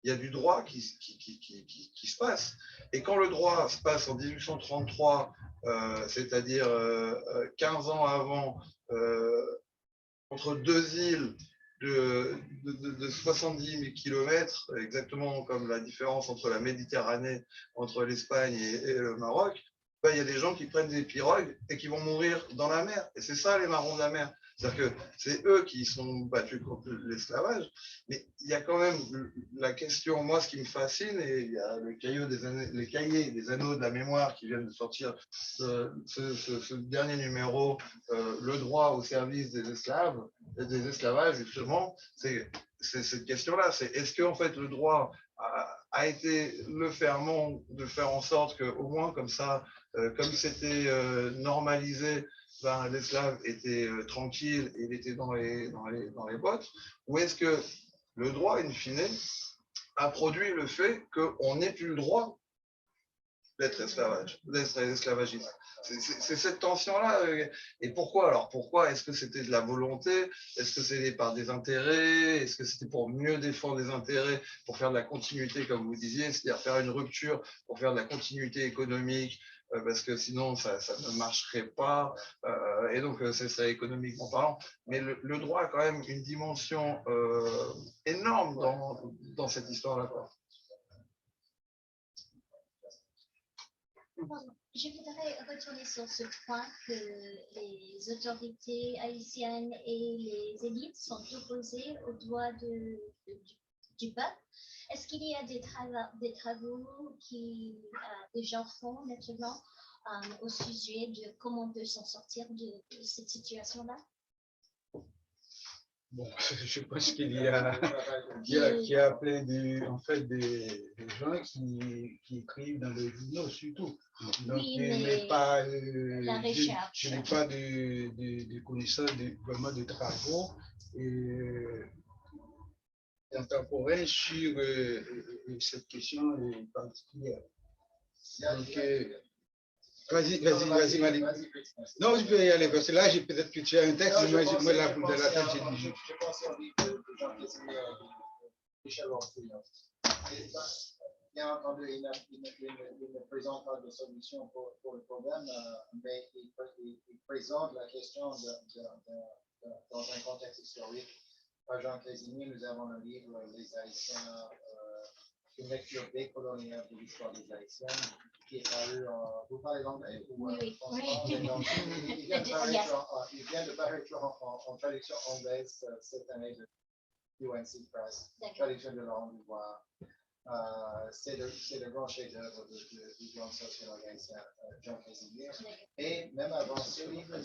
il y a du droit qui se passe. Et quand le droit se passe en 1833, c'est-à-dire 15 ans avant, entre 2 îles de 70 000 kilomètres, exactement comme la différence entre la Méditerranée, entre l'Espagne et le Maroc, ben, il y a des gens qui prennent des pirogues et qui vont mourir dans la mer. Et c'est ça les marrons de la mer. C'est-à-dire que c'est eux qui sont battus contre l'esclavage, mais il y a quand même la question, moi ce qui me fascine, et il y a les cahiers des anneaux de la mémoire qui viennent de sortir ce dernier numéro, le droit au service des esclaves, des esclavages justement, c'est cette question-là, c'est est-ce que en fait le droit a été le ferment de faire en sorte que au moins comme ça, comme c'était normalisé, ben, l'esclave était tranquille et il était dans les bottes, ou est-ce que le droit, in fine, a produit le fait qu'on n'ait plus le droit d'être esclavagiste? C'est cette tension-là. Et pourquoi alors? Pourquoi? Est-ce que c'était de la volonté? Est-ce que c'était par des intérêts? Est-ce que c'était pour mieux défendre les intérêts, pour faire de la continuité, comme vous disiez, c'est-à-dire faire une rupture, pour faire de la continuité économique, parce que sinon ça ne marcherait pas, et donc ce serait économiquement parlant. Mais le droit a quand même une dimension énorme dans cette histoire-là. Je voudrais retourner sur ce point que les autorités haïtiennes et les élites sont opposées au droit du peuple. Est-ce qu'il y a des travaux qui des gens font maintenant au sujet de comment on peut s'en sortir de cette situation-là? Bon, je pense qu'il y a plein en fait, des gens qui écrivent dans les journaux surtout. Donc, oui, mais pas, la recherche. je n'ai pas de connaissances vraiment de travaux contemporains sur cette question particulière. Donc, vas-y, Malik. Non, je peux y aller, parce que là, peut-être que tu as un texte, mais moi, là, de la tête, j'ai dit. Je pense au livre de Jean-Casimir Michel Ortouillon. Bien entendu, il ne présente pas de solution pour le problème, mais il présente la question dans un contexte historique. Par Jean Casimir, nous avons le livre Les Haïtiens, une lecture décoloniale de l'histoire des Haïtiens, qui est paru vous parlez l'anglais ou oui. Il vient de paraître en traduction anglaise cette année de UNC Press, traduction de Laurent Dubois. C'est le grand chef-d'œuvre du grand sociologue haïtien Jean Casimir. Et même avant ce livre,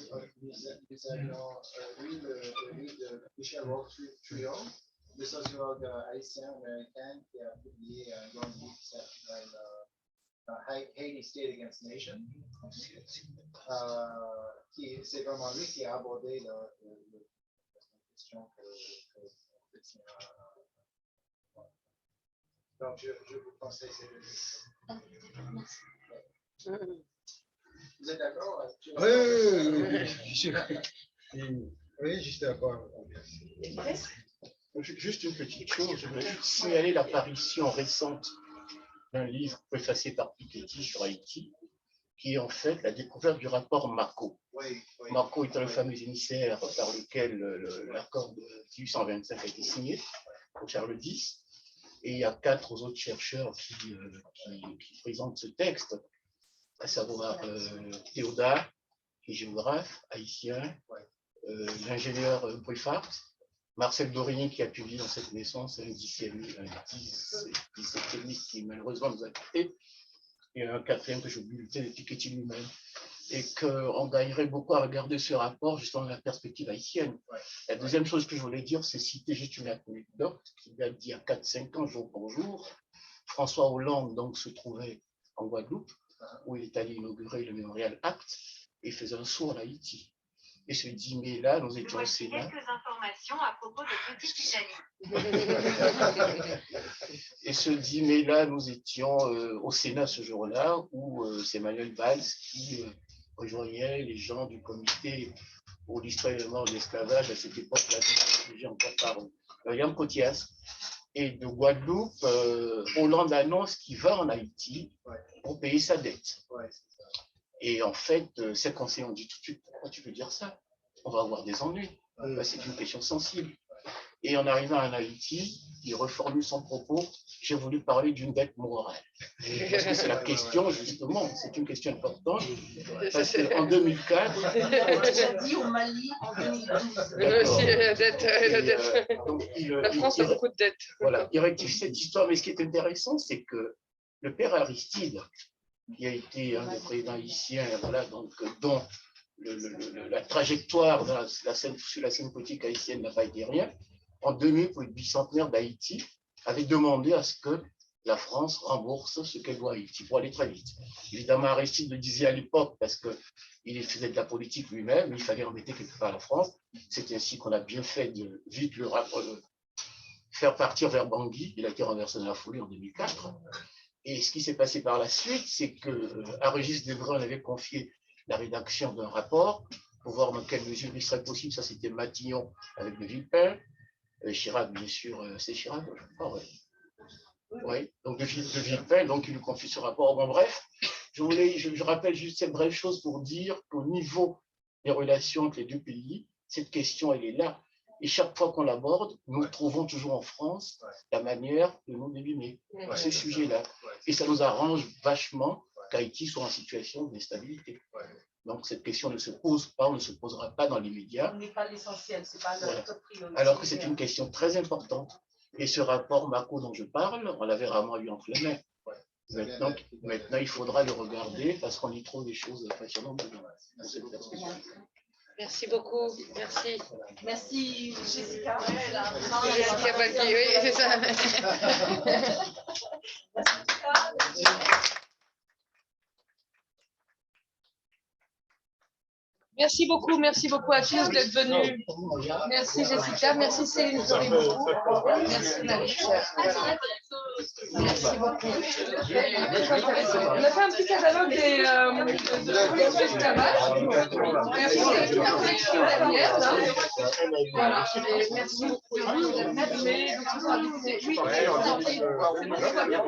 nous avions lu le livre de Michel Roth-Trio, le sociologue haïtien-américain qui a publié un grand livre qui s'appelle Haiti State Against Nation. C'est vraiment lui qui a abordé la question que Donc, je vous conseille ces deux livres. Ok, d'accord, merci. Vous êtes d'accord? Oui, je suis d'accord. Juste une petite chose, je voudrais juste signaler l'apparition récente d'un livre préfacé par Piketty sur Haïti, qui est en fait la découverte du rapport Mako. Mako étant le fameux émissaire par lequel l'accord de 1825 a été signé pour Charles X. Et il y a 4 autres chercheurs qui présentent ce texte, à savoir Théodore, qui est géographe haïtien, l'ingénieur Briffard, Marcel Dorigny qui a publié dans cette naissance un 17e livre qui malheureusement nous a quittés, et un 4e que j'ai oublié de Piketty lui-même. Et qu'on gagnerait beaucoup à regarder ce rapport justement dans la perspective haïtienne. La deuxième chose que je voulais dire, c'est citer juste une anecdote qui date d'il y a 4-5 ans, jour pour jour. François Hollande donc se trouvait en Guadeloupe, où il est allé inaugurer le Mémorial Act et faisait un saut en Haïti. Et ce 10 mai-là, nous étions au Sénat. Quelques informations à propos de Petit Titanic. Et ce 10 mai-là, nous étions au Sénat ce jour-là, où c'est Manuel Valls qui rejoignait les gens du comité pour l'histoire et la mort de l'esclavage à cette époque-là, dirigé encore par William Cotias. Et de Guadeloupe, Hollande annonce qu'il va en Haïti pour payer sa dette. Et en fait, ces conseillers ont dit tout de suite, pourquoi tu veux dire ça? On va avoir des ennuis. C'est une question sensible. Et en arrivant en Haïti, il reformule son propos. J'ai voulu parler d'une dette morale. Parce que c'est la question, justement, c'est une question importante. Parce qu'en 2004... On a déjà dit au Mali en 2012. La France a beaucoup de dettes. Voilà, il rectifie cette histoire. Mais ce qui est intéressant, c'est que le père Aristide, qui a été un des présidents haïtiens, voilà, donc, dont la trajectoire sur la scène politique haïtienne n'a pas été rien, en 2000, pour le bicentenaire d'Haïti, avait demandé à ce que la France rembourse ce qu'elle doit à Haïti, pour aller très vite. Évidemment, Aristide le disait à l'époque, parce qu'il faisait de la politique lui-même, il fallait embêter quelque part la France. C'est ainsi qu'on a bien fait de vite le faire partir vers Bangui. Il a été renversé dans la foulée en 2004. Et ce qui s'est passé par la suite, c'est qu'à Régis Debray, on avait confié la rédaction d'un rapport pour voir dans quelle mesure il serait possible. Ça, c'était Matignon avec de Villepin. Chirac, bien sûr, c'est Chirac, je crois, oui. Oui, donc de Villepin, donc il nous confie ce rapport. Bon, bref, je rappelle juste cette brève chose pour dire qu'au niveau des relations entre les deux pays, cette question, elle est là. Et chaque fois qu'on l'aborde, nous trouvons toujours en France la manière de nous délumer ce sujet-là. Et ça nous arrange vachement qu'Haïti soit en situation d'instabilité. Donc cette question ne se pose pas, on ne se posera pas dans l'immédiat. Ce n'est pas l'essentiel, c'est pas notre priorité. Alors que c'est une question très importante. Et ce rapport Mako dont je parle, on l'avait rarement eu entre les mains. Maintenant, il faudra le regarder parce qu'on y trouve des choses passionnantes dans cette perspective. Merci beaucoup. Merci. Merci, Jessica. Jessica Balki, oui, c'est ça. Merci beaucoup à tous d'être venus. Merci Jessica, merci Céline beaucoup. Merci Marie. Merci beaucoup. On a fait un petit catalogue de collections d'esclavage. Merci de la collection derrière. Voilà, et merci beaucoup.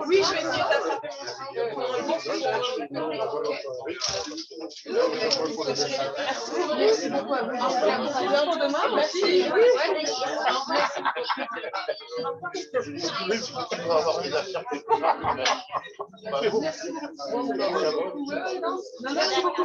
Oui, je vais essayer d'attraper. Merci beaucoup à vous. Pour demain, merci. Merci beaucoup.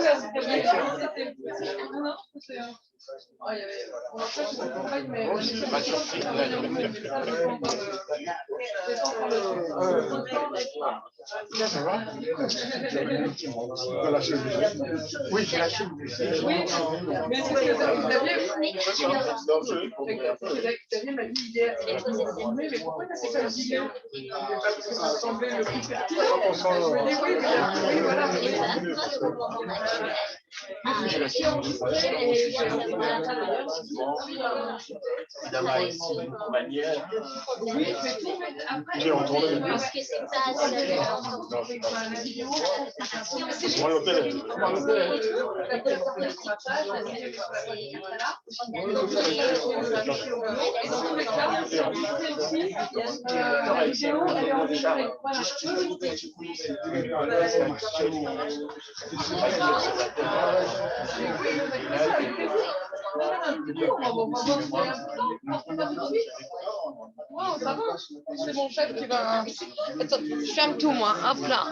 Oui, j'ai lâché. Mais c'est que Xavier m'a dit hier, mais pourquoi tu as fait ça le vidéo? Parce que ça semblait le plus pertinent. Je me dis oui, voilà. J'ai enregistré et Évidemment, ici, de manière. J'ai entendu. Parce que c'est pas seulement C'est mon chef qui va. Attends, je ferme tout moi. Hop là.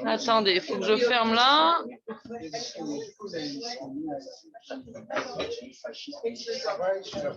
Attendez, il faut que je ferme là.